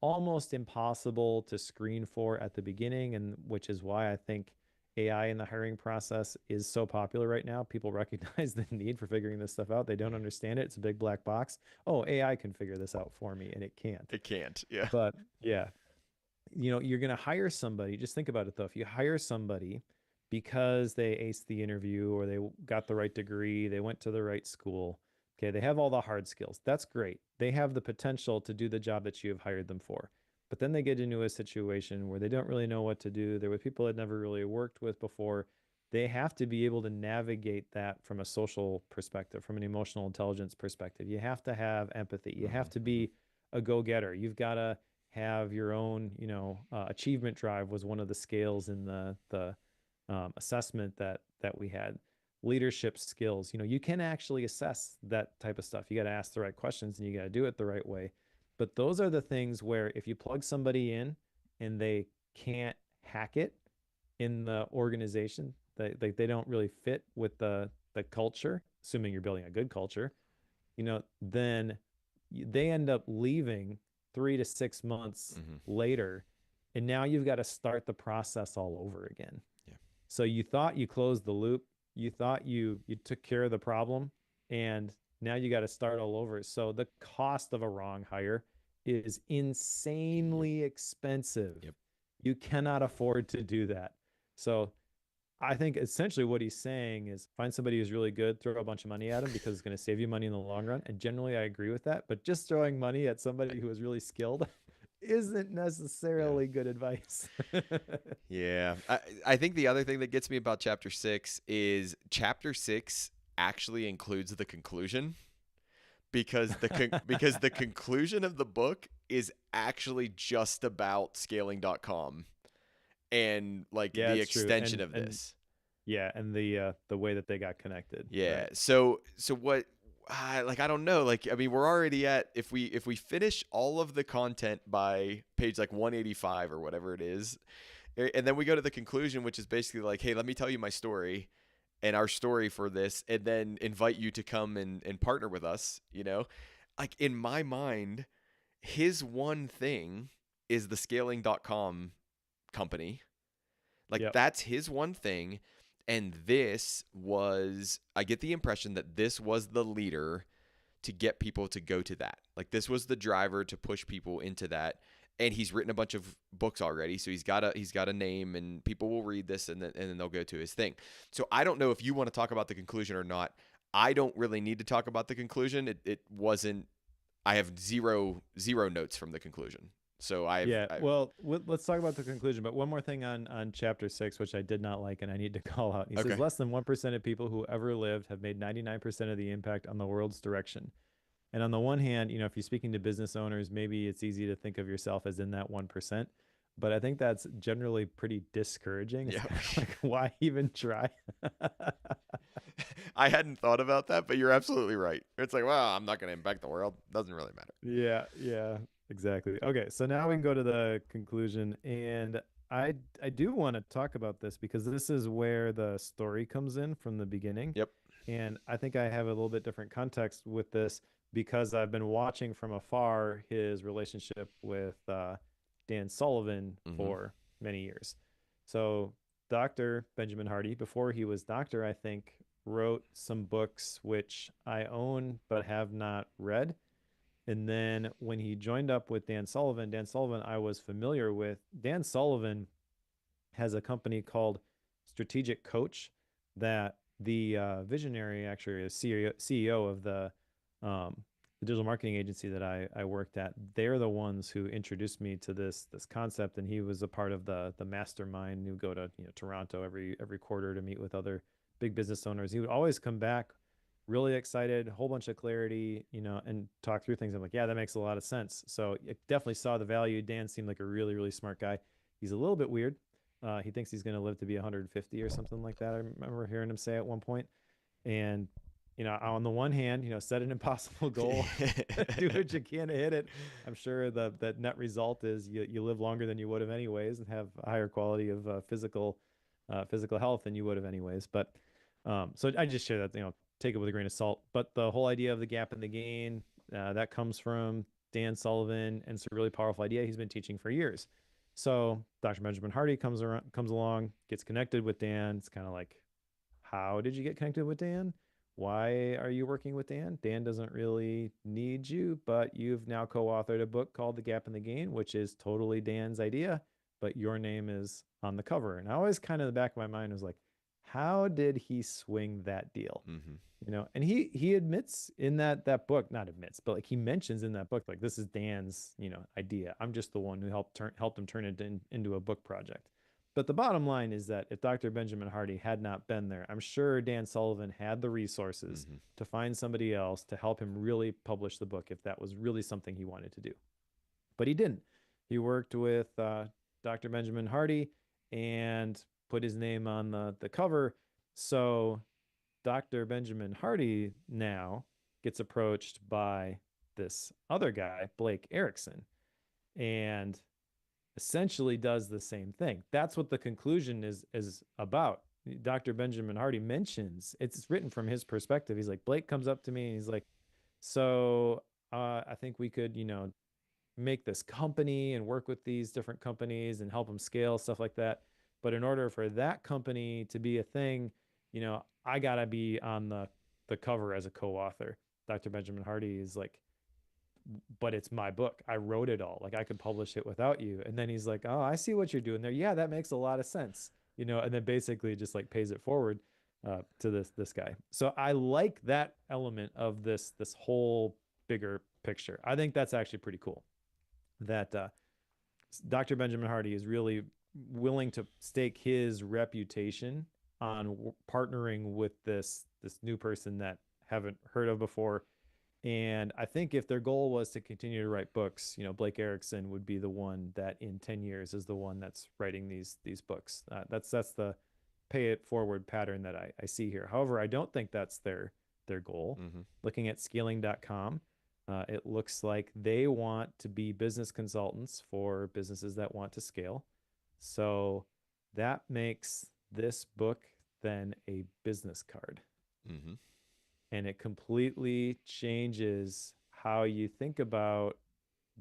almost impossible to screen for at the beginning. And which is why I think AI in the hiring process is so popular right now. People recognize the need for figuring this stuff out. They don't Yeah. understand it. It's a big black box. Oh, AI can figure this out for me, and it can't. It can't. Yeah. But yeah, you're going to hire somebody. Just think about it though. If you hire somebody because they aced the interview or they got the right degree, they went to the right school, okay, they have all the hard skills. That's great. They have the potential to do the job that you have hired them for. But then they get into a situation where they don't really know what to do. They're with people that never really worked with before. They have to be able to navigate that from a social perspective, from an emotional intelligence perspective. You have to have empathy. You Mm-hmm. have to Mm-hmm. be a go-getter. You've got to have your own, achievement drive was one of the scales in the assessment that we had. Leadership skills, you can actually assess that type of stuff. You got to ask the right questions and you got to do it the right way. But those are the things where if you plug somebody in and they can't hack it in the organization, they don't really fit with the culture, assuming you're building a good culture, then they end up leaving 3 to 6 months Mm-hmm. later. And now you've got to start the process all over again. Yeah. So you thought you closed the loop, you thought you took care of the problem, and now you got to start all over. So the cost of a wrong hire is Yep. insanely expensive. Yep. You cannot afford to do that. So I think essentially what he's saying is find somebody who's really good, throw a bunch of money at him because it's going to save you money in the long run. And generally, I agree with that. But just throwing money at somebody who is really skilled isn't Yeah. necessarily good advice. Yeah. I think the other thing that gets me about chapter 6 is chapter 6 actually includes the conclusion because the conclusion of the book is actually just about scaling.com and like Yeah, the it's true. extension And of and this. yeah, and the way that they got connected, Yeah. right? So what like I don't know. Like I mean we're already at if we finish all of the content by page like 185 or whatever it is, and then we go to the conclusion which is basically like, "Hey, let me tell you my story and our story for this and then invite you to come and partner with us," you know? Like in my mind, his one thing is the scaling.com company. Like Yep. that's his one thing. And this was, I get the impression that this was the leader to get people to go to that. Like this was the driver to push people into that. And he's written a bunch of books already, so he's got a name, and people will read this, and then they'll go to his thing. So I don't know if you want to talk about the conclusion or not. I don't really need to talk about the conclusion. It wasn't. I have zero notes from the conclusion. So Yeah, well, let's talk about the conclusion. But one more thing on chapter 6, which I did not like, and I need to call out. He says okay. less than 1% of people who ever lived have made 99% of the impact on the world's direction. And on the one hand, if you're speaking to business owners, maybe it's easy to think of yourself as in that 1%. But I think that's generally pretty discouraging. It's Yeah. kind of like, why even try? I hadn't thought about that, but you're absolutely right. It's like, well, I'm not going to impact the world. Doesn't really matter. Yeah, yeah, exactly. Okay, so now we can go to the conclusion, and I do want to talk about this because this is where the story comes in from the beginning, Yep. and I think I have a little bit different context with this because I've been watching from afar his relationship with Dan Sullivan Mm-hmm. for many years. So Dr. Benjamin Hardy, before he was doctor, I think, wrote some books which I own but have not read. And then when he joined up with Dan Sullivan, I was familiar with. Dan Sullivan has a company called Strategic Coach that the visionary actually is CEO of the digital marketing agency that I worked at. They're the ones who introduced me to this concept, and he was a part of the mastermind. He would go to Toronto every quarter to meet with other big business owners. He would always come back really excited, a whole bunch of clarity, and talk through things. I'm like, yeah, that makes a lot of sense. So I definitely saw the value. Dan seemed like a really, really smart guy. He's a little bit weird. He thinks he's going to live to be 150 or something like that. I remember hearing him say at one point. And, on the one hand, set an impossible goal, do what you can to hit it. I'm sure that net result is you live longer than you would have anyways and have a higher quality of physical health than you would have anyways. But so I just share that, take it with a grain of salt. But the whole idea of the gap in the gain, that comes from Dan Sullivan, and it's a really powerful idea he's been teaching for years. So Dr. Benjamin Hardy comes along, gets connected with Dan. It's kind of like, how did you get connected with Dan? Why are you working with Dan? Dan doesn't really need you, but you've now co-authored a book called The Gap in the Gain, which is totally Dan's idea, but your name is on the cover. And I always kind of in the back of my mind was like, how did he swing that deal? Mm-hmm. And he admits in that book, not admits, but like he mentions in that book, like this is Dan's, idea. I'm just the one who helped him turn it into a book project. But the bottom line is that if Dr. Benjamin Hardy had not been there, I'm sure Dan Sullivan had the resources Mm-hmm. to find somebody else to help him really publish the book if that was really something he wanted to do. But he didn't. He worked with Dr. Benjamin Hardy and put his name on the cover. So Dr. Benjamin Hardy now gets approached by this other guy, Blake Erickson, and essentially does the same thing. That's what the conclusion is about. Dr. Benjamin Hardy mentions it's written from his perspective. He's like, Blake comes up to me and he's like, so I think we could, make this company and work with these different companies and help them scale, stuff like that. But in order for that company to be a thing, I gotta be on the cover as a co-author. Dr. Benjamin Hardy is like, but it's my book. I wrote it all. Like I could publish it without you. And then he's like, oh, I see what you're doing there. Yeah, that makes a lot of sense. And then basically just like pays it forward to this guy. So I like that element of this whole bigger picture. I think that's actually pretty cool. That Dr. Benjamin Hardy is really willing to stake his reputation on partnering with this new person that haven't heard of before. And I think if their goal was to continue to write books, Blake Erickson would be the one that in 10 years is the one that's writing these books. That's the pay it forward pattern that I see here. However, I don't think that's their goal. Mm-hmm. Looking at scaling.com, it looks like they want to be business consultants for businesses that want to scale. So that makes this book then a business card. Mm-hmm. And it completely changes how you think about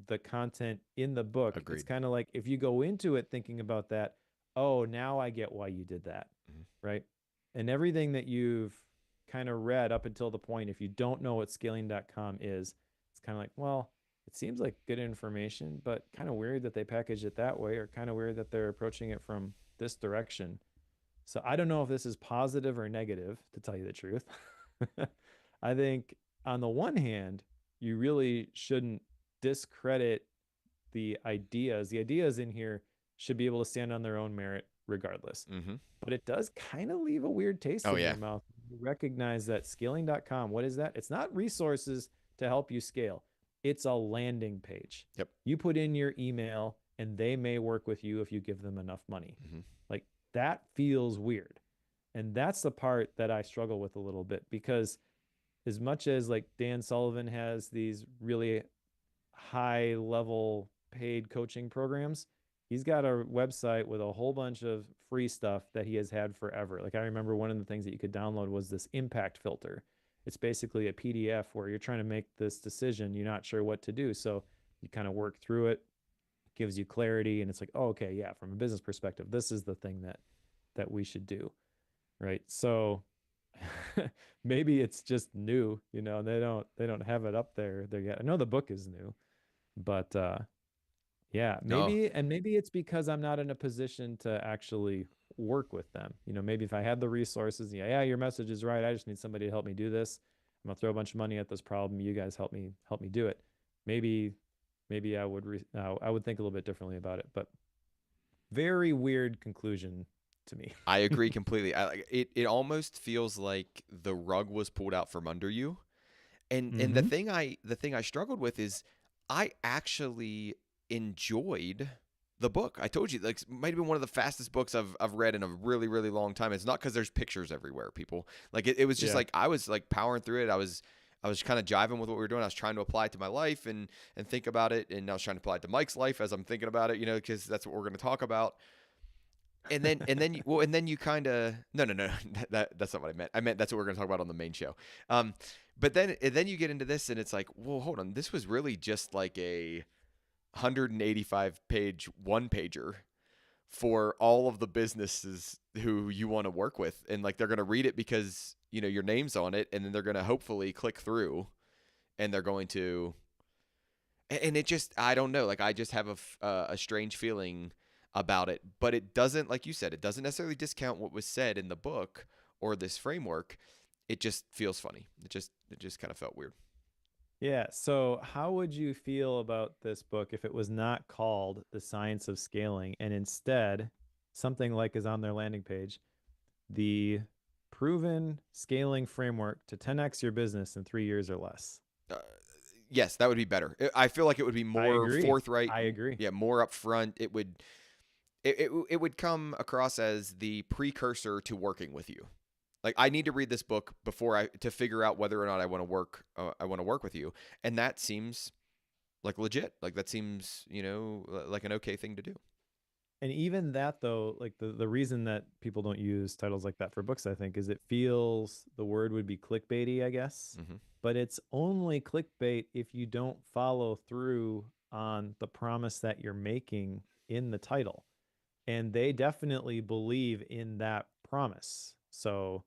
the content in the book. It's Agreed. kind of like if you go into it thinking about that, oh, now I get why you did that, Mhm. right? And everything that you've kind of read up until the point, if you don't know what scaling.com is, it's kind of like, well, it seems like good information, but kind of weird that they package it that way, or kind of weird that they're approaching it from this direction. So I don't know if this is positive or negative, to tell you the truth. I think on the one hand, you really shouldn't discredit the ideas. The ideas in here should be able to stand on their own merit regardless. Mhm. But it does kind of leave a weird taste Oh in your yeah. mouth. You recognize that scaling.com, what is that? It's not resources to help you scale. It's a landing page. Yep. You put in your email and they may work with you if you give them enough money. Mhm. Like that feels weird. And that's the part that I struggle with a little bit, because as much as like Dan Sullivan has these really high level paid coaching programs, he's got a website with a whole bunch of free stuff that he has had forever. Like I remember one of the things that you could download was this impact filter. It's basically a PDF where you're trying to make this decision, you're not sure what to do. So you kind of work through it, gives you clarity, and it's like, oh, okay, yeah, from a business perspective, this is the thing that we should do. Right. So maybe it's just new, they don't have it up there yet. I know the book is new, but yeah, No, maybe it's because I'm not in a position to actually work with them. Maybe if I had the resources, yeah, your message is right. I just need somebody to help me do this. I'm gonna throw a bunch of money at this problem. You guys help me do it. Maybe I would think a little bit differently about it, but very weird conclusion to me. I agree completely. It almost feels like the rug was pulled out from under you. And the Mm-hmm. thing I struggled with is I actually enjoyed the book. I told you, like, it might have been one of the fastest books I've read in a really, really long time. It's not because there's pictures everywhere, people. Like it was just Yeah. like I was like powering through it. I was kind of jiving with what we were doing. I was trying to apply it to my life and think about it, and I was trying to apply it to Mike's life as I'm thinking about it, because that's what we're going to talk about. And then you kind of no that's not what I meant. I meant that's what we're going to talk about on the main show. But then you get into this and it's like, well, hold on, this was really just like a 185 page one pager for all of the businesses who you want to work with, and like they're going to read it because your name's on it, and then they're going to hopefully click through, and they're going to, and it just, I don't know, like I just have a strange feeling about it. But it doesn't, like you said, it doesn't necessarily discount what was said in the book or this framework. It just feels funny. It just kind of felt weird. Yeah. So, how would you feel about this book if it was not called The Science of Scaling and instead something like is on their landing page, the proven scaling framework to 10x your business in 3 years or less? uh, yes, that would be better. I feel like it would be I more agree. forthright. I agree. Yeah, more upfront. It would come across as the precursor to working with you. Like I need to read this book before I to figure out whether or not I want to work. I want to work with you, and that seems like legit. Like that seems like an okay thing to do. And even that though, like the reason that people don't use titles like that for books, I think, is it feels the word would be clickbaity, I guess. Hmm. But it's only clickbait if you don't follow through on the promise that you're making in the title. And they definitely believe in that promise. So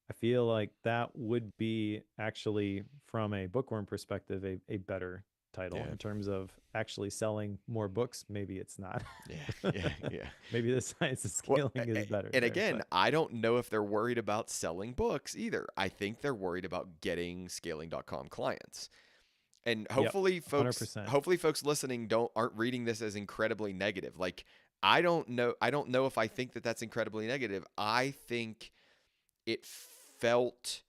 I feel like that would be actually, from a bookworm perspective, a better title Yeah, in terms of actually selling more books. Maybe it's not. yeah, yeah, yeah. Maybe the science of Well, scaling is better and there, again, but I don't know if they're worried about selling books either. I think they're worried about getting scaling.com clients. And yep, hopefully folks 100%. hopefully folks listening aren't reading this as incredibly negative. Like I don't know if I think that that's incredibly negative. I think it felt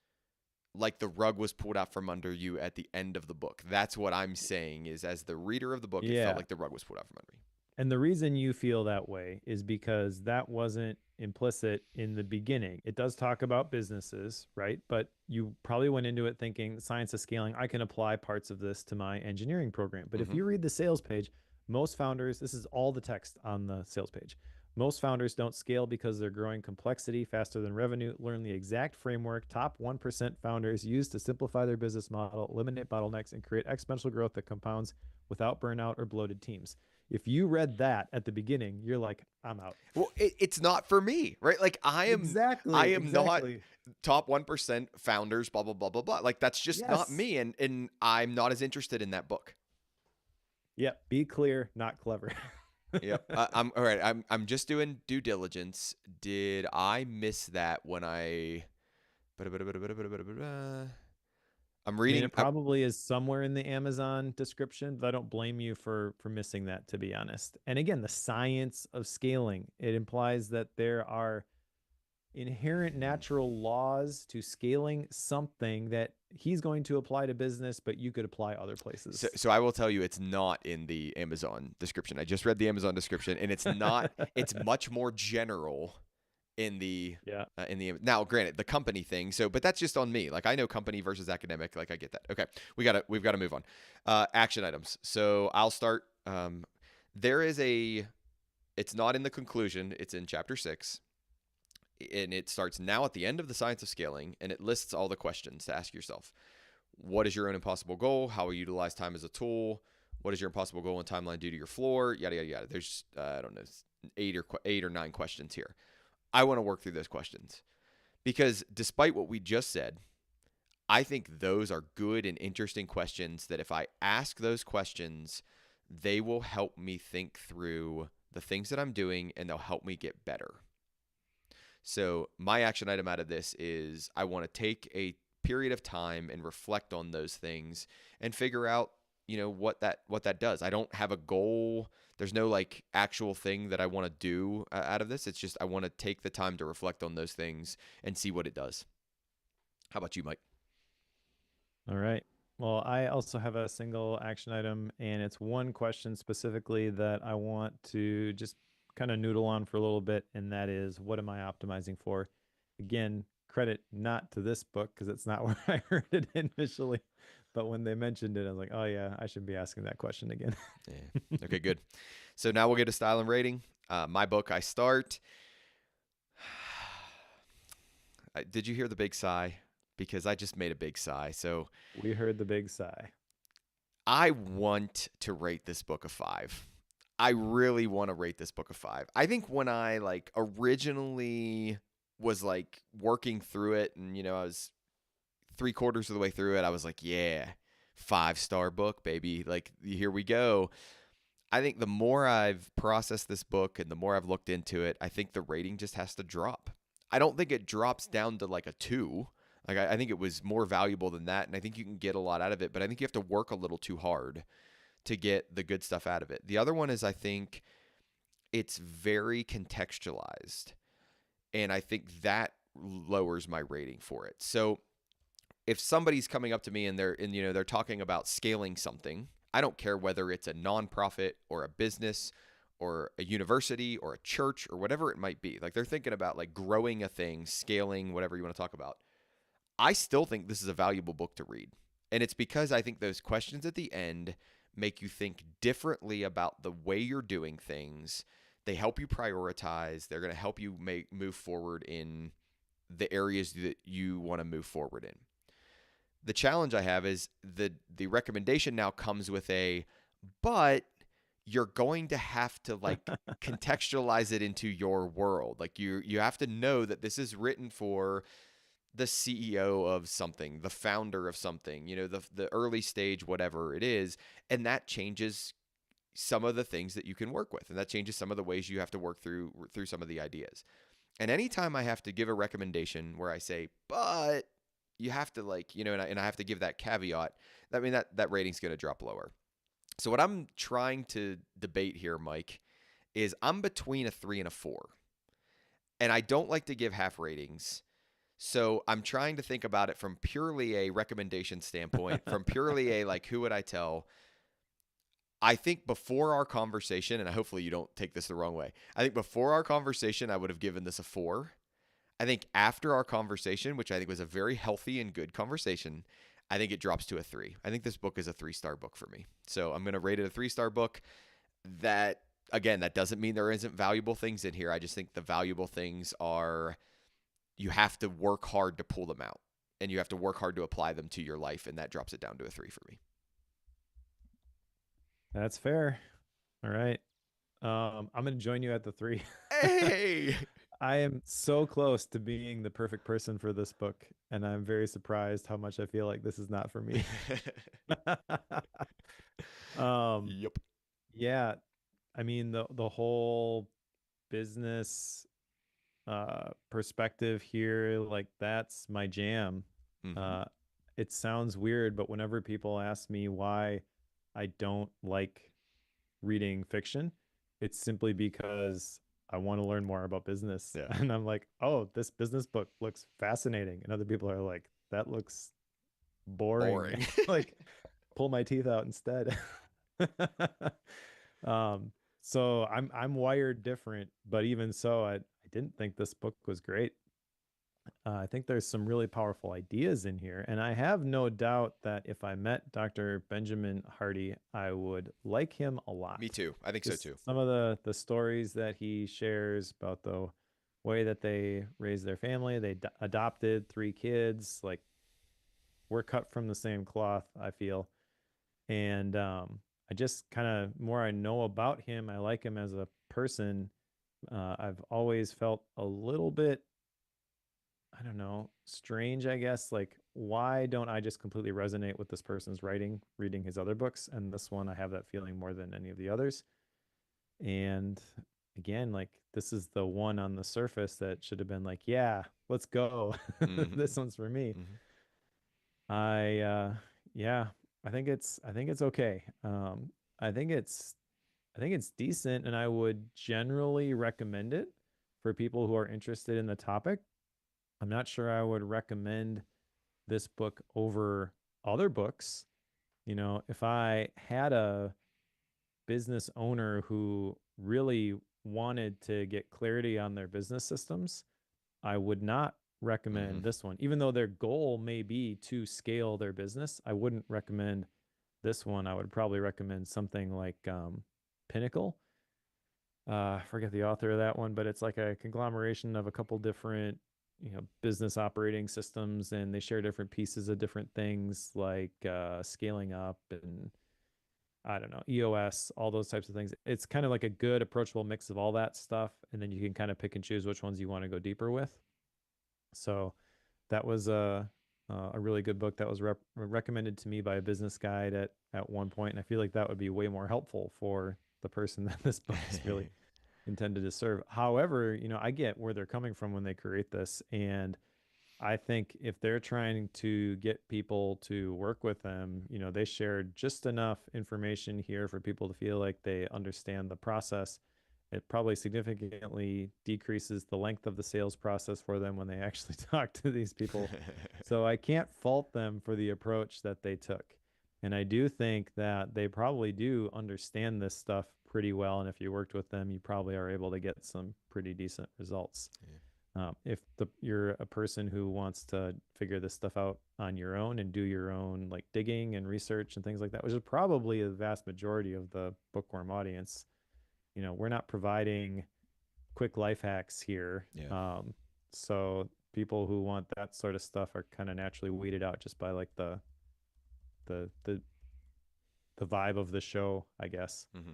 like the rug was pulled out from under you at the end of the book. That's what I'm saying, is as the reader of the book, it felt Yeah. like the rug was pulled out from under me. And the reason you feel that way is because that wasn't implicit in the beginning. It does talk about businesses, right? But you probably went into it thinking science of scaling, I can apply parts of this to my engineering program. But if Hmm. you read the sales page, most founders, this is all the text on the sales page. Most founders don't scale because they're growing complexity faster than revenue. Learn the exact framework top 1% founders use to simplify their business model, eliminate bottlenecks, and create exponential growth that compounds without burnout or bloated teams. If you read that at the beginning, you're like, I'm out. Well, it's not for me, right? Like I Exactly. am not Exactly. top 1% founders, blah, blah, blah, blah, blah. Like that's just not Yes. me. And I'm not as interested in that book. Yep. Be clear, not clever. Yep. I'm all right. I'm just doing due diligence. Did I miss that when I? I'm I mean, reading. it probably is somewhere in the Amazon description, but I don't blame you for missing that, to be honest. And again, the science of scaling, it implies that there are inherent natural laws to scaling something that he's going to apply to business, but you could apply other So, places. so I will tell you, it's not in the Amazon description. I just read the Amazon description, and it's not. It's much more general Yeah. in the now. Granted, the company thing. So, but that's just on me. Like I know company versus academic. Like I get that. Okay, we've got to move on. Action items. So I'll start. There is a. It's not in the conclusion. It's in chapter 6. And it starts now at the end of the science of scaling, and it lists all the questions to ask yourself. What is your own impossible goal? How will you utilize time as a tool? What is your impossible goal and timeline due to your floor? Yada yada yada. There's I don't know, 8 or 9 questions here. I want to work through those questions because despite what we just said, I think those are good and interesting questions that if I ask those questions, they will help me think through the things that I'm doing and they'll help me get better. So my action item out of this is I want to take a period of time and reflect on those things and figure out, what that does. I don't have a goal. There's no like actual thing that I want to do out of this. It's just I want to take the time to reflect on those things and see what it does. How about you, Mike? All right. Well, I also have a single action item, and it's one question specifically that I want to just kind of noodle on for a little bit, and that is, what am I optimizing for? Again, credit not to this book because it's not where I heard it initially, but when they mentioned it, I was like, oh yeah, I should be asking that question again. Yeah. Okay, good. So now we'll get a style and rating. My book, I start. Did you hear the big sigh? Because I just made a big sigh. So We heard the big sigh. I want to rate this book a 5. I really want to rate this book a 5. I think when I like originally was like working through it and I was 3/4 of the way through it, I was like, yeah, 5-star book, baby. Like here we go. I think the more I've processed this book and the more I've looked into it, I think the rating just has to drop. I don't think it drops down to like a 2. Like I think it was more valuable than that, and I think you can get a lot out of it, but I think you have to work a little too hard to get the good stuff out of it. The other one is I think it's very contextualized, and I think that lowers my rating for it. So if somebody's coming up to me and they're talking about scaling something, I don't care whether it's a nonprofit or a business or a university or a church or whatever it might be. Like they're thinking about like growing a thing, scaling, whatever you want to talk about. I still think this is a valuable book to read. And it's because I think those questions at the end make you think differently about the way you're doing things. They help you prioritize. They're going to help you move forward in the areas that you want to move forward in. The challenge I have is the recommendation now comes with but you're going to have to like contextualize it into your world. Like you have to know that this is written for the CEO of something, the founder of something, the early stage, whatever it is. And that changes some of the things that you can work with. And that changes some of the ways you have to work through some of the ideas. And anytime I have to give a recommendation where I say, but you have to like, and I have to give that caveat, I mean, that rating's going to drop lower. So what I'm trying to debate here, Mike, is I'm between a 3 and a 4. And I don't like to give half ratings. So I'm trying to think about it from purely a recommendation standpoint, from purely a like, who would I tell? I think before our conversation, and hopefully you don't take this the wrong way, I think before our conversation, I would have given this a 4. I think after our conversation, which I think was a very healthy and good conversation, I think it drops to a 3. I think this book is a 3-star book for me. So I'm going to rate it a 3-star book. That again, that doesn't mean there isn't valuable things in here. I just think the valuable things are you have to work hard to pull them out and you have to work hard to apply them to your life. And that drops it down to a 3 for me. That's fair. All right. I'm going to join you at the 3. Hey! I am so close to being the perfect person for this book, and I'm very surprised how much I feel like this is not for me. um, Yep. yeah, I mean the whole business perspective here, like that's my jam. Mm-hmm. Uh, it sounds weird, but whenever people ask me why I don't like reading fiction, it's simply because I want to learn more about business. Yeah. And I'm like, oh, this business book looks fascinating. And other people are like, that looks boring. Boring. Like, pull my teeth out instead. um, so I'm wired different, but even so, I didn't think this book was great. I think there's some really powerful ideas in here, and I have no doubt that if I met Dr. Benjamin Hardy, I would like him a Me lot. too. I think so too. Just some of the stories that he shares about the way that they raised their family, they adopted 3 kids, like we're cut from the same cloth, I feel. And I just kind of more I know about him, I like him as a person. I've always felt a little bit, I don't know, strange, I guess. Like, why don't I just completely resonate with this person's writing, reading his other books? And this one, I have that feeling more than any of the others. And again, like, this is the one on the surface that should have been like, yeah, let's go. Mm-hmm. This one's for me. Mm-hmm. I yeah, I think it's okay. I think it's I think it's decent, and I would generally recommend it for people who are interested in the topic. I'm not sure I would recommend this book over other books. You know, if I had a business owner who really wanted to get clarity on their business systems, I would not Mm-hmm. recommend this one. Even though their goal may be to scale their business, I wouldn't recommend this one. I would probably recommend something like Pinnacle. I forget the author of that one, but it's like a conglomeration of a couple different, business operating systems, and they share different pieces of different things like scaling up and I don't know, EOS, all those types of things. It's kind of like a good approachable mix of all that stuff, and then you can kind of pick and choose which ones you want to go deeper with. So that was a really good book that was recommended to me by a business guide at one point, and I feel like that would be way more helpful for the person that this book is really intended to serve. However, I get where they're coming from when they create this, and I think if they're trying to get people to work with them, they shared just enough information here for people to feel like they understand the process. It probably significantly decreases the length of the sales process for them when they actually talk to these people. So I can't fault them for the approach that they took. And I do think that they probably do understand this stuff pretty well. And if you worked with them, you probably are able to get some pretty decent results. Yeah. If you're a person who wants to figure this stuff out on your own and do your own like digging and research and things like that, which is probably the vast majority of the bookworm audience, we're not providing quick life hacks here. Yeah. So people who want that sort of stuff are kind of naturally weeded out just by like the the the vibe of the show, I guess. Mm-hmm.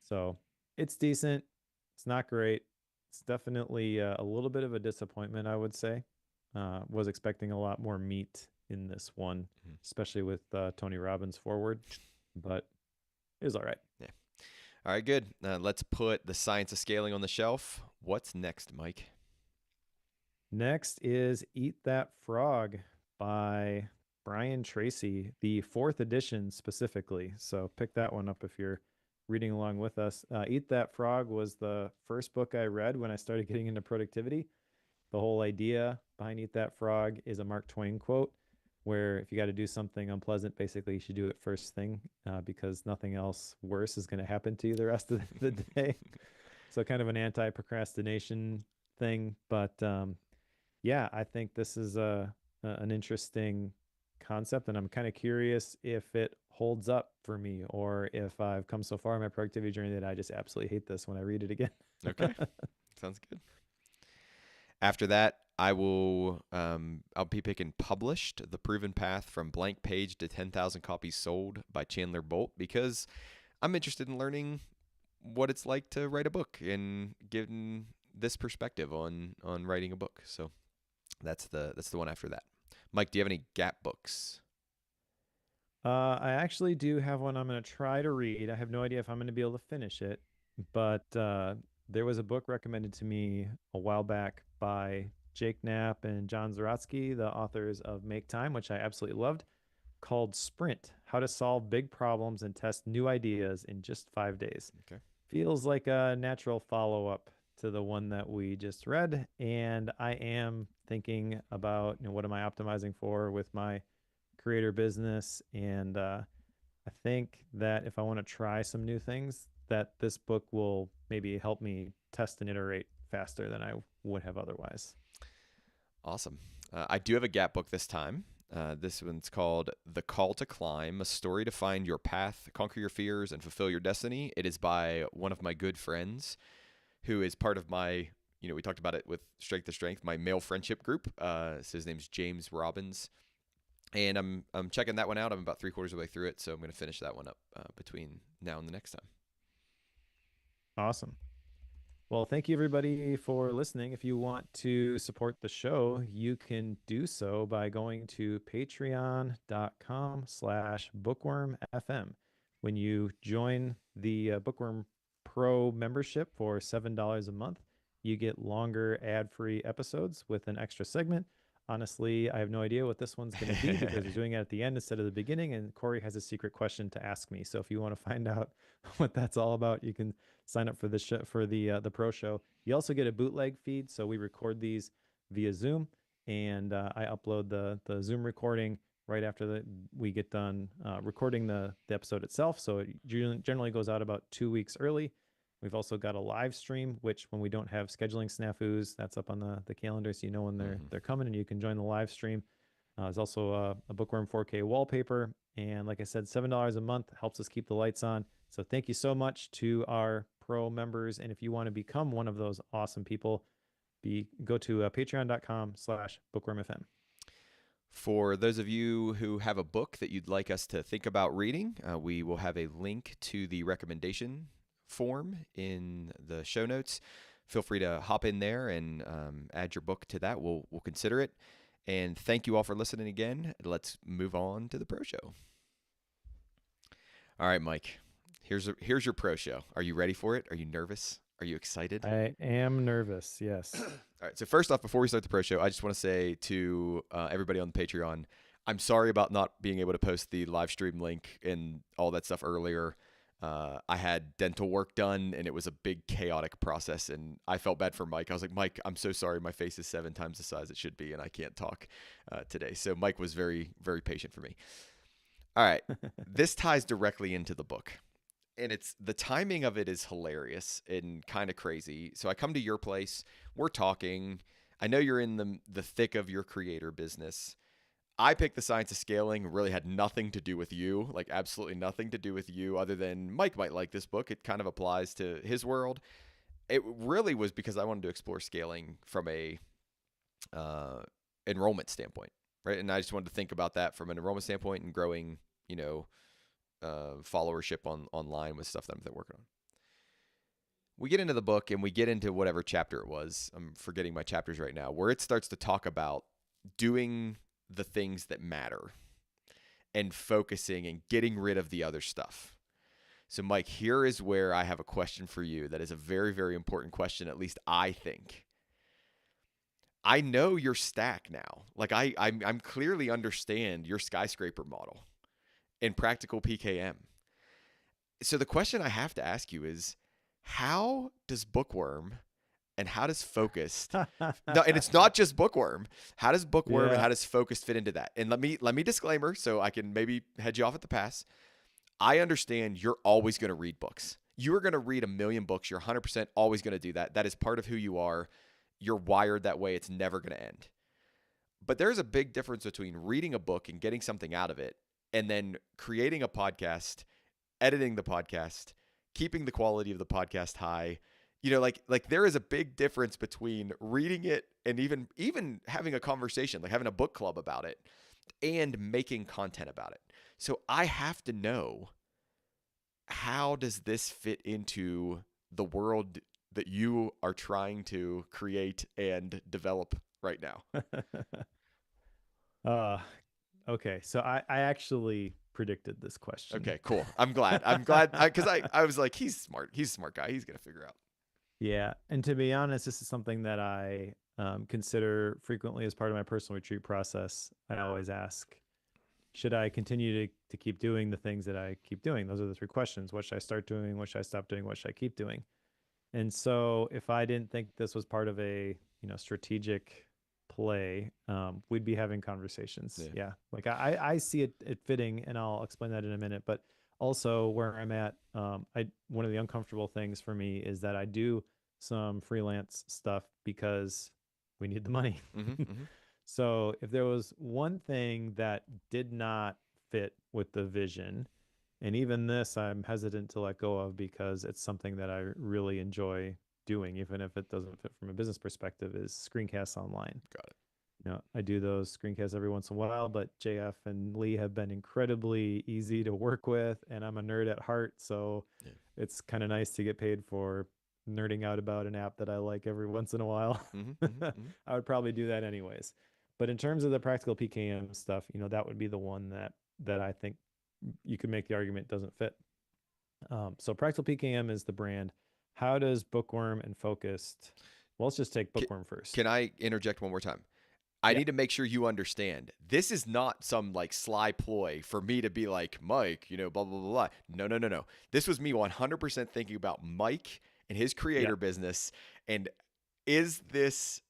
So it's decent. It's not great. It's definitely a little bit of a disappointment, I would say. Was expecting a lot more meat in this one, Mm-hmm. especially with Tony Robbins forward, but it was all right. Yeah. All right, good. Let's put The Science of Scaling on the shelf. What's next, Mike? Next is Eat That Frog by Brian Tracy, the 4th edition specifically. So pick that one up if you're reading along with us. Eat That Frog was the first book I read when I started getting into productivity. The whole idea behind Eat That Frog is a Mark Twain quote where if you got to do something unpleasant, basically you should do it first thing because nothing else worse is going to happen to you the rest of the day. So kind of an anti-procrastination thing. But yeah, I think this is an interesting concept, and I'm kind of curious if it holds up for me or if I've come so far in my productivity journey that I just absolutely hate this when I read it again. Okay, sounds good. After that, I'll be picking Published: The Proven Path from Blank Page to 10,000 Copies Sold by Chandler Bolt, because I'm interested in learning what it's like to write a book and getting this perspective on writing a book. So that's the one after that. Mike, do you have any gap books? I actually do have one I'm going to try to read. I have no idea if I'm going to be able to finish it, but there was a book recommended to me a while back by Jake Knapp and John Zaratsky, the authors of Make Time, which I absolutely loved, called Sprint: How to Solve Big Problems and Test New Ideas in Just 5 Days. Okay. Feels like a natural follow-up to the one that we just read, and I am thinking about, what am I optimizing for with my creator business, and I think that if I want to try some new things, that this book will maybe help me test and iterate faster than I would have otherwise. Awesome. I do have a gap book this time. This one's called The Call to Climb: A Story to Find Your Path, Conquer Your Fears, and Fulfill Your Destiny. It is by one of my good friends who is part of my, we talked about it with Strength to Strength, my male friendship group. So his name's James Robbins. And I'm checking that one out. I'm about 3/4 of the way through it, so I'm going to finish that one up between now and the next time. Awesome. Well, thank you everybody for listening. If you want to support the show, you can do so by going to patreon.com/bookwormfm. When you join the Bookworm Pro membership for $7 a month, you get longer ad-free episodes with an extra segment. Honestly, I have no idea what this one's going to be because we're doing it at the end instead of the beginning, and Cory has a secret question to ask me. So if you want to find out what that's all about, you can sign up for the show, for the pro show. You also get a bootleg feed, so we record these via Zoom, and I upload the Zoom recording right after we get done recording the episode itself. So it generally goes out about 2 weeks early. We've also got a live stream, which when we don't have scheduling snafus, that's up on the calendar, so you know when they're coming, and you can join the live stream. There's also a Bookworm 4K wallpaper, and like I said, $7 a month helps us keep the lights on. So thank you so much to our pro members, and if you want to become one of those awesome people, go to patreon.com/bookwormfm. For those of you who have a book that you'd like us to think about reading, we will have a link to the recommendation form in the show notes. Feel free to hop in there and add your book to that. We'll consider it. And thank you all for listening again. Let's move on to the pro show. All right, Mike. Here's your pro show. Are you ready for it? Are you nervous? Are you excited? I am nervous, yes. All right. So first off, before we start the pro show, I just want to say to everybody on the Patreon, I'm sorry about not being able to post the live stream link and all that stuff earlier. I had dental work done, and it was a big chaotic process, and I felt bad for Mike. I was like, Mike, I'm so sorry. My face is 7 times the size it should be, and I can't talk today. So Mike was very, very patient for me. All right. This ties directly into the book, and the timing of it is hilarious and kind of crazy. So I come to your place. We're talking. I know you're in the thick of your creator business. I picked The Science of Scaling, really had nothing to do with you, like absolutely nothing to do with you other than Mike might like this book. It kind of applies to his world. It really was because I wanted to explore scaling from a enrollment standpoint, right? And I just wanted to think about that from an enrollment standpoint and growing, followership online with stuff that I'm working on. We get into the book and we get into whatever chapter it was. I'm forgetting my chapters right now, where it starts to talk about doing the things that matter and focusing and getting rid of the other stuff. So Mike, here is where I have a question for you that is a very, very important question, at least I think. I know your stack now. Like I'm clearly understand your skyscraper model in practical PKM. So the question I have to ask you is, how does Bookworm and how does Focused no, and it's not just Bookworm. How does Bookworm and how does Focused fit into that? And let me disclaimer so I can maybe head you off at the pass. I understand you're always going to read books. You are going to read 1,000,000 books. You're 100% always going to do that. That is part of who you are. You're wired that way. It's never going to end. But there's a big difference between reading a book and getting something out of it, and then creating a podcast, editing the podcast, keeping the quality of the podcast high. Like there is a big difference between reading it and even having a conversation, like having a book club about it, and making content about it. So I have to know, how does this fit into the world that you are trying to create and develop right now? uh, okay. So I actually predicted this question. Okay, cool. I'm glad. I'm glad because I was like, he's smart. He's a smart guy. He's gonna figure out. Yeah. And to be honest, this is something that I consider frequently as part of my personal retreat process. I always ask, should I continue to keep doing the things that I keep doing? Those are the three questions. What should I start doing? What should I stop doing? What should I keep doing? And so if I didn't think this was part of a, strategic play, we'd be having conversations. Yeah. Yeah. Like I see it fitting, and I'll explain that in a minute. But also where I'm at, one of the uncomfortable things for me is that I do some freelance stuff because we need the money. Mm-hmm, mm-hmm. So if there was one thing that did not fit with the vision, and even this I'm hesitant to let go of because it's something that I really enjoy doing, even if it doesn't fit from a business perspective, is screencasts online. Got it. I do those screencasts every once in a while, but JF and Lee have been incredibly easy to work with, and I'm a nerd at heart, so Yeah. it's kind of nice to get paid for nerding out about an app that I like every once in a while. Mm-hmm, mm-hmm, mm-hmm. I would probably do that anyways. But in terms of the practical PKM stuff, that would be the one that I think you could make the argument doesn't fit. So Practical PKM is the brand. How does Bookworm and Focused? Well, let's just take Bookworm first. Can I interject one more time? I need to make sure you understand. This is not some like sly ploy for me to be like, Mike, blah, blah, blah, blah. No, no, no, no. This was me 100% thinking about Mike and his creator business. And is this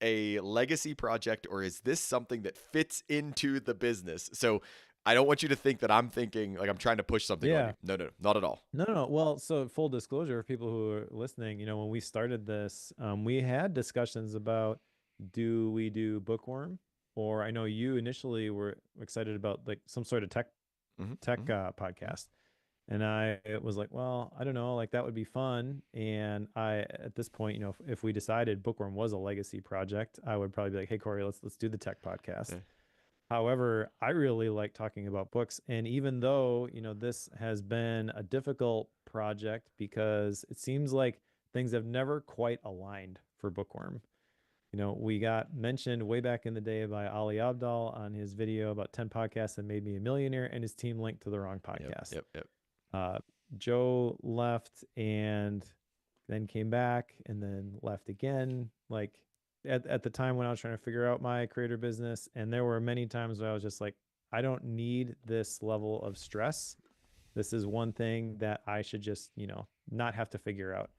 a legacy project, or is this something that fits into the business? So I don't want you to think that I'm thinking like I'm trying to push something on you. No, no, not at all. No. Well, so full disclosure for people who are listening, when we started this, we had discussions about, do we do Bookworm? Or I know you initially were excited about like some sort of tech podcast. And I was like, well, I don't know, like that would be fun. And at this point, if we decided Bookworm was a legacy project, I would probably be like, hey, Cory, let's do the tech podcast. Yeah. However, I really like talking about books. And even though, this has been a difficult project because it seems like things have never quite aligned for Bookworm. We got mentioned way back in the day by Ali Abdal on his video about 10 podcasts that made me a millionaire, and his team linked to the wrong podcast. Yep. Joe left and then came back and then left again. Like at the time when I was trying to figure out my creator business, and there were many times where I was just like, I don't need this level of stress. This is one thing that I should just, not have to figure out.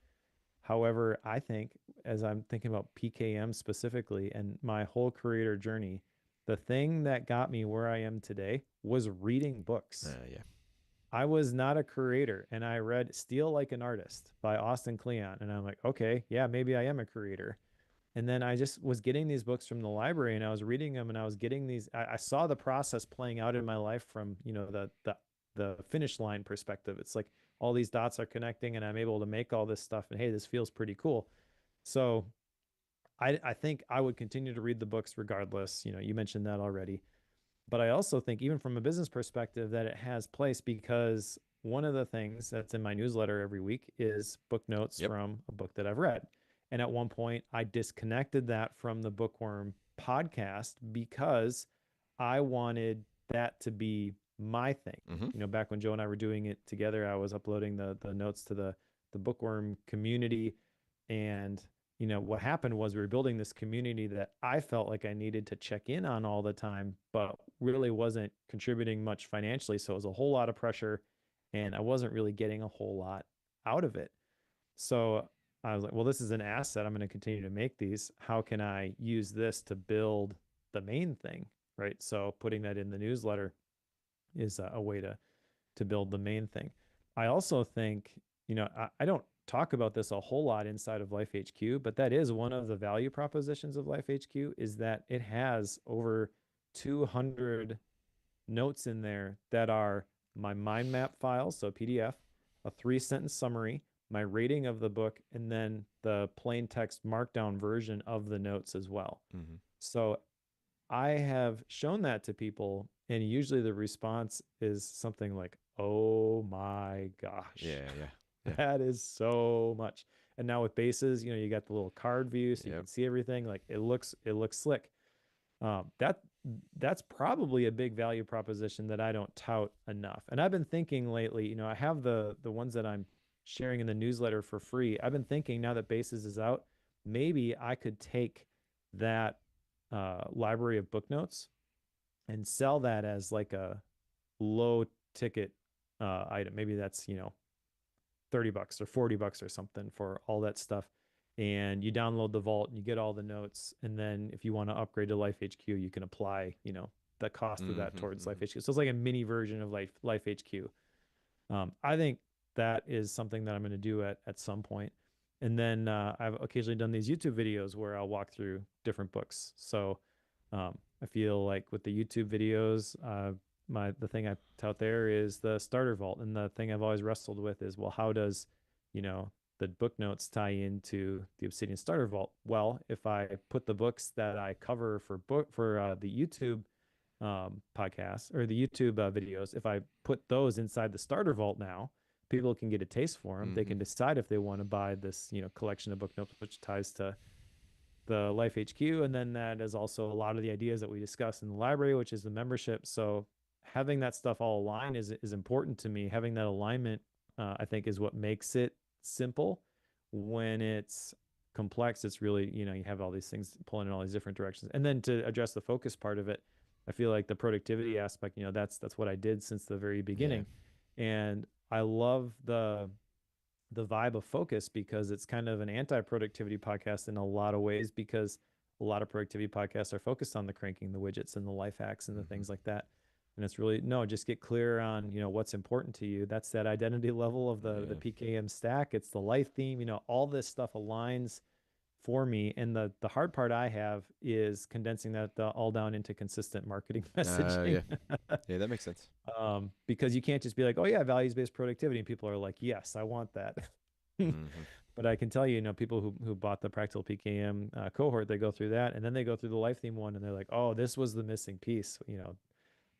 However, I think as I'm thinking about PKM specifically and my whole creator journey, the thing that got me where I am today was reading books. Yeah. I was not a creator, and I read Steal Like an Artist by Austin Kleon, and I'm like, okay, yeah, maybe I am a creator. And then I just was getting these books from the library, and I was reading them, and I was getting these. I saw the process playing out in my life from the finish line perspective. It's like all these dots are connecting, and I'm able to make all this stuff. And hey, this feels pretty cool. So I think I would continue to read the books regardless. You mentioned that already. But I also think, even from a business perspective, that it has place, because one of the things that's in my newsletter every week is book notes from a book that I've read. And at one point, I disconnected that from the Bookworm podcast because I wanted that to be my thing. Mm-hmm. Back when Joe and I were doing it together, I was uploading the notes to the Bookworm community. And what happened was we were building this community that I felt like I needed to check in on all the time, but really wasn't contributing much financially. So it was a whole lot of pressure, and I wasn't really getting a whole lot out of it. So I was like, well, this is an asset. I'm going to continue to make these. How can I use this to build the main thing? Right. So putting that in the newsletter is a way to build the main thing. I also think, I don't talk about this a whole lot inside of Life HQ, but that is one of the value propositions of Life HQ is that it has over 200 notes in there that are my mind map files, so PDF, a 3-sentence summary, my rating of the book, and then the plain text markdown version of the notes as well. Mm-hmm. So I have shown that to people, and usually the response is something like, "Oh my gosh, Yeah, yeah, yeah, that is so much." And now with bases, you got the little card view, so you yep. can see everything. Like it looks slick. That that's probably a big value proposition that I don't tout enough. And I've been thinking lately, I have the ones that I'm sharing in the newsletter for free. I've been thinking now that Bases is out, maybe I could take that library of book notes and sell that as like a low ticket item. Maybe that's, $30 or $40 or something for all that stuff. And you download the vault and you get all the notes. And then if you want to upgrade to Life HQ, you can apply, the cost of that Mm-hmm, towards Life mm-hmm. HQ. So it's like a mini version of Life HQ. I think that is something that I'm going to do at some point. And then I've occasionally done these YouTube videos where I'll walk through different books. So I feel like with the YouTube videos, the thing I tout there is the starter vault, and the thing I've always wrestled with is, well, how does you know the book notes tie into the Obsidian starter vault? Well, if I put the books that I cover for the YouTube podcasts or the YouTube videos, if I put those inside the starter vault now, people can get a taste for them. They Mm-hmm. can decide if they want to buy this collection of book notes, which ties to the Life HQ. And then that is also a lot of the ideas that we discuss in the library, which is the membership. So having that stuff all aligned is important to me. Having that alignment, I think, is what makes it simple. When it's complex, it's really, you have all these things pulling in all these different directions. And then to address the focus part of it, I feel like the productivity aspect, that's what I did since the very Yeah. beginning. And I love the vibe of focus because it's kind of an anti-productivity podcast in a lot of ways, because a lot of productivity podcasts are focused on the cranking the widgets and the life hacks and the Mm-hmm. things like that. And it's really, no, just get clear on what's important to you. That's that identity level of the Yeah. PKM stack. It's the life theme. All this stuff aligns for me. And the hard part I have is condensing that all down into consistent marketing messaging. Yeah. Yeah, that makes sense. Because you can't just be like, "Oh yeah, values-based productivity," and people are like, "Yes, I want that." Mm-hmm. But I can tell you, people who bought the Practical PKM cohort, they go through that, and then they go through the life theme one, and they're like, "Oh, this was the missing piece,"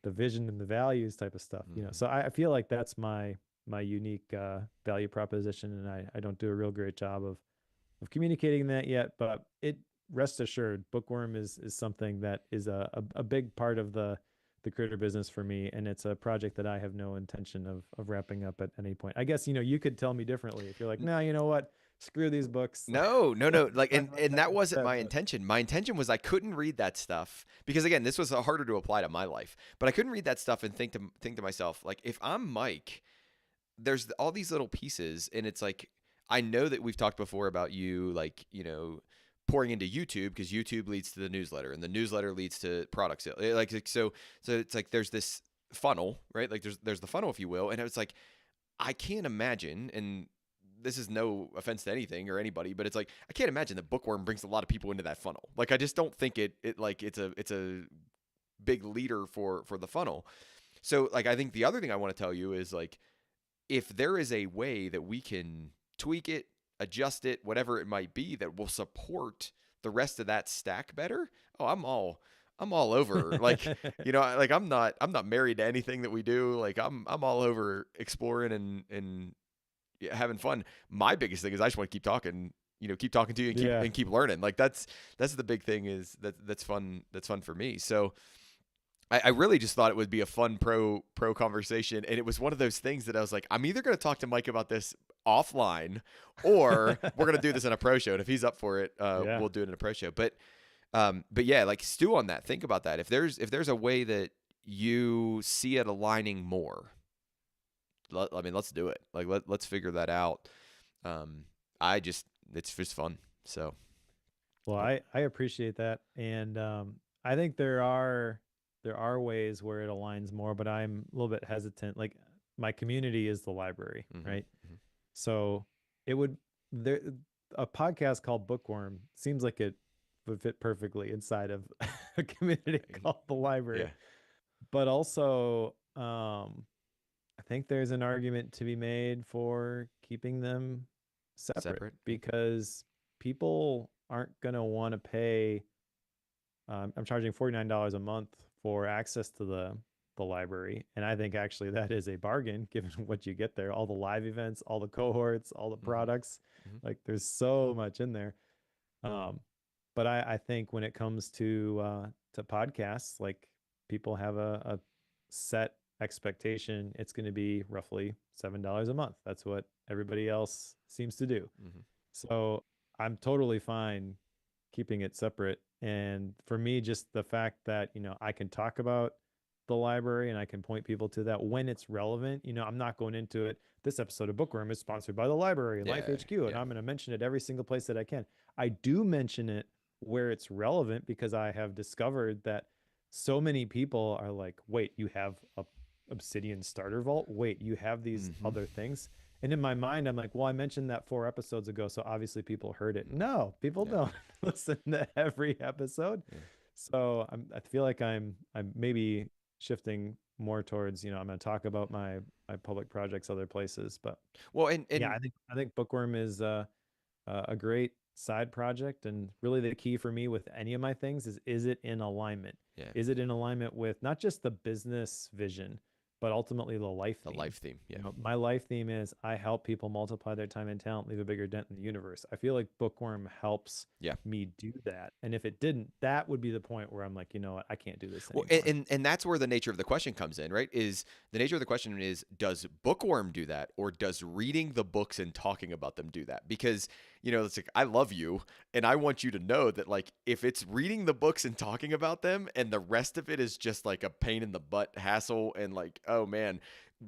the vision and the values type of stuff. Mm-hmm. So I feel like that's my unique value proposition, and I don't do a real great job of communicating that yet. But rest assured, Bookworm is something that is a big part of the creator business for me, and it's a project that I have no intention of wrapping up at any point. I guess you could tell me differently if you're like, "No, you know what? Screw these books." No, no, no. Like, Talk about and that wasn't that, my but intention. My intention was I couldn't read that stuff because again, this was harder to apply to my life. But I couldn't read that stuff and think to myself, like, if I'm Mike, there's all these little pieces, and it's like I know that we've talked before about you, like pouring into YouTube because YouTube leads to the newsletter, and the newsletter leads to product sale. So it's like there's this funnel, right? Like there's the funnel, if you will, and it's like I can't imagine, and this is no offense to anything or anybody, but it's like I can't imagine that Bookworm brings a lot of people into that funnel. Like I just don't think it's a big leader for the funnel. So like I think the other thing I want to tell you is like if there is a way that we can tweak it, adjust it, whatever it might be that will support the rest of that stack better, oh, I'm all over. Like, like I'm not married to anything that we do. Like I'm all over exploring and yeah, having fun. My biggest thing is I just want to keep talking, keep talking to you and keep yeah, and keep learning. Like that's the big thing is that's fun. That's fun for me. So I really just thought it would be a fun pro conversation, and it was one of those things that I was like, I'm either going to talk to Mike about this offline, or we're going to do this in a pro show. And if he's up for it, yeah. we'll do it in a pro show. But yeah, like stew on that. Think about that. If there's a way that you see it aligning more, I mean, let's do it. Like let's figure that out. Um, it's just fun. So Well, uh, I appreciate that, and I think there are ways where it aligns more, but I'm a little bit hesitant. Like my community is the library, mhm, right? mhm. So it would there a podcast called Bookworm seems like it would fit perfectly inside of a community called the Yeah. library. But also, I think there's an argument to be made for keeping them separate Separate. Yeah. because people aren't going to want to pay. I'm charging $49 a month for access to the library, and I think actually that is a bargain given what you get there, all the live events, all the cohorts, all the Mm-hmm. products. Mm-hmm. Like there's so much in there. Um, but I think when it comes to podcasts, like people have a set expectation, it's going to be roughly $7 a month. That's what everybody else seems to do. Mm-hmm. So I'm totally fine keeping it separate. And for me, just the fact that, I can talk about the library and I can point people to that when it's relevant. I'm not going into it. This episode of Bookworm is sponsored by the library and Life Yeah. HQ, and Yeah. I'm going to mention it every single place that I can. I do mention it where it's relevant because I have discovered that so many people are like, wait, you have a Obsidian starter vault? Wait, you have these Mm-hmm. other things? And in my mind, I'm like, well, I mentioned that 4 episodes ago, so obviously people heard it. No, people No. don't listen to every episode. Yeah. So I feel like I'm maybe shifting more towards, I'm going to talk about my public projects other places. But Well, yeah, and I think Bookworm is a great side project, and really the key for me with any of my things is it in alignment? yeah, Is it in alignment with not just the business vision, but ultimately the life the theme? life theme. Yeah. My life theme is I help people multiply their time and talent, leave a bigger dent in the universe. I feel like Bookworm helps Yeah. me do that. And if it didn't, that would be the point where I'm like, you know what, I can't do this Well, anymore. and that's where the nature of the question comes in, right? Is the nature of the question is, does Bookworm do that, or does reading the books and talking about them do that? Because it's like I love you, and I want you to know that like if it's reading the books and talking about them, and the rest of it is just like a pain in the butt hassle, and like oh man,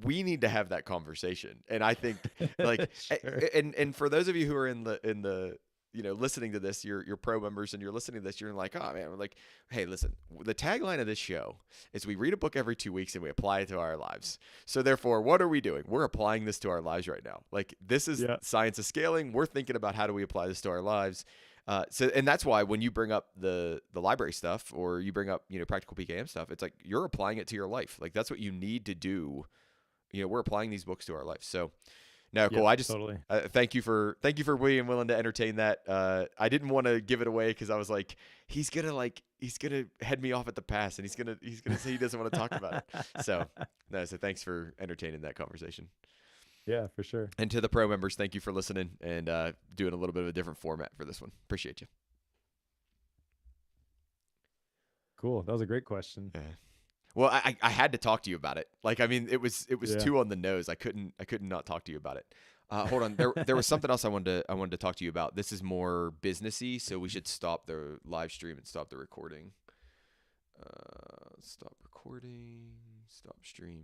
we need to have that conversation. And I think like Sure. and for those of you who are in the listening to this, you're pro members and you're listening to this, you're like, oh man, we're like, hey, listen, the tagline of this show is we read a book every 2 weeks and we apply it to our lives. So therefore, what are we doing? We're applying this to our lives right now. Like this is Yeah. science of scaling. We're thinking about how do we apply this to our lives. And that's why when you bring up the library stuff or you bring up practical PKM stuff, it's like you're applying it to your life. Like that's what you need to do. We're applying these books to our life. So no, cool. Yep, I just totally. thank you for being willing to entertain that. I didn't want to give it away because I was like, he's gonna head me off at the pass, and he's gonna say he doesn't want to talk about it. So no, so thanks for entertaining that conversation. Yeah, for sure. And to the pro members, thank you for listening and doing a little bit of a different format for this one. Appreciate you. Cool. That was a great question. Yeah. Well, I had to talk to you about it. Like, I mean, it was Yeah. too on the nose. I couldn't not talk to you about it. Hold on, there was something else I wanted to talk to you about. This is more businessy, so we should stop the live stream and stop the recording. Stop recording. Stop stream.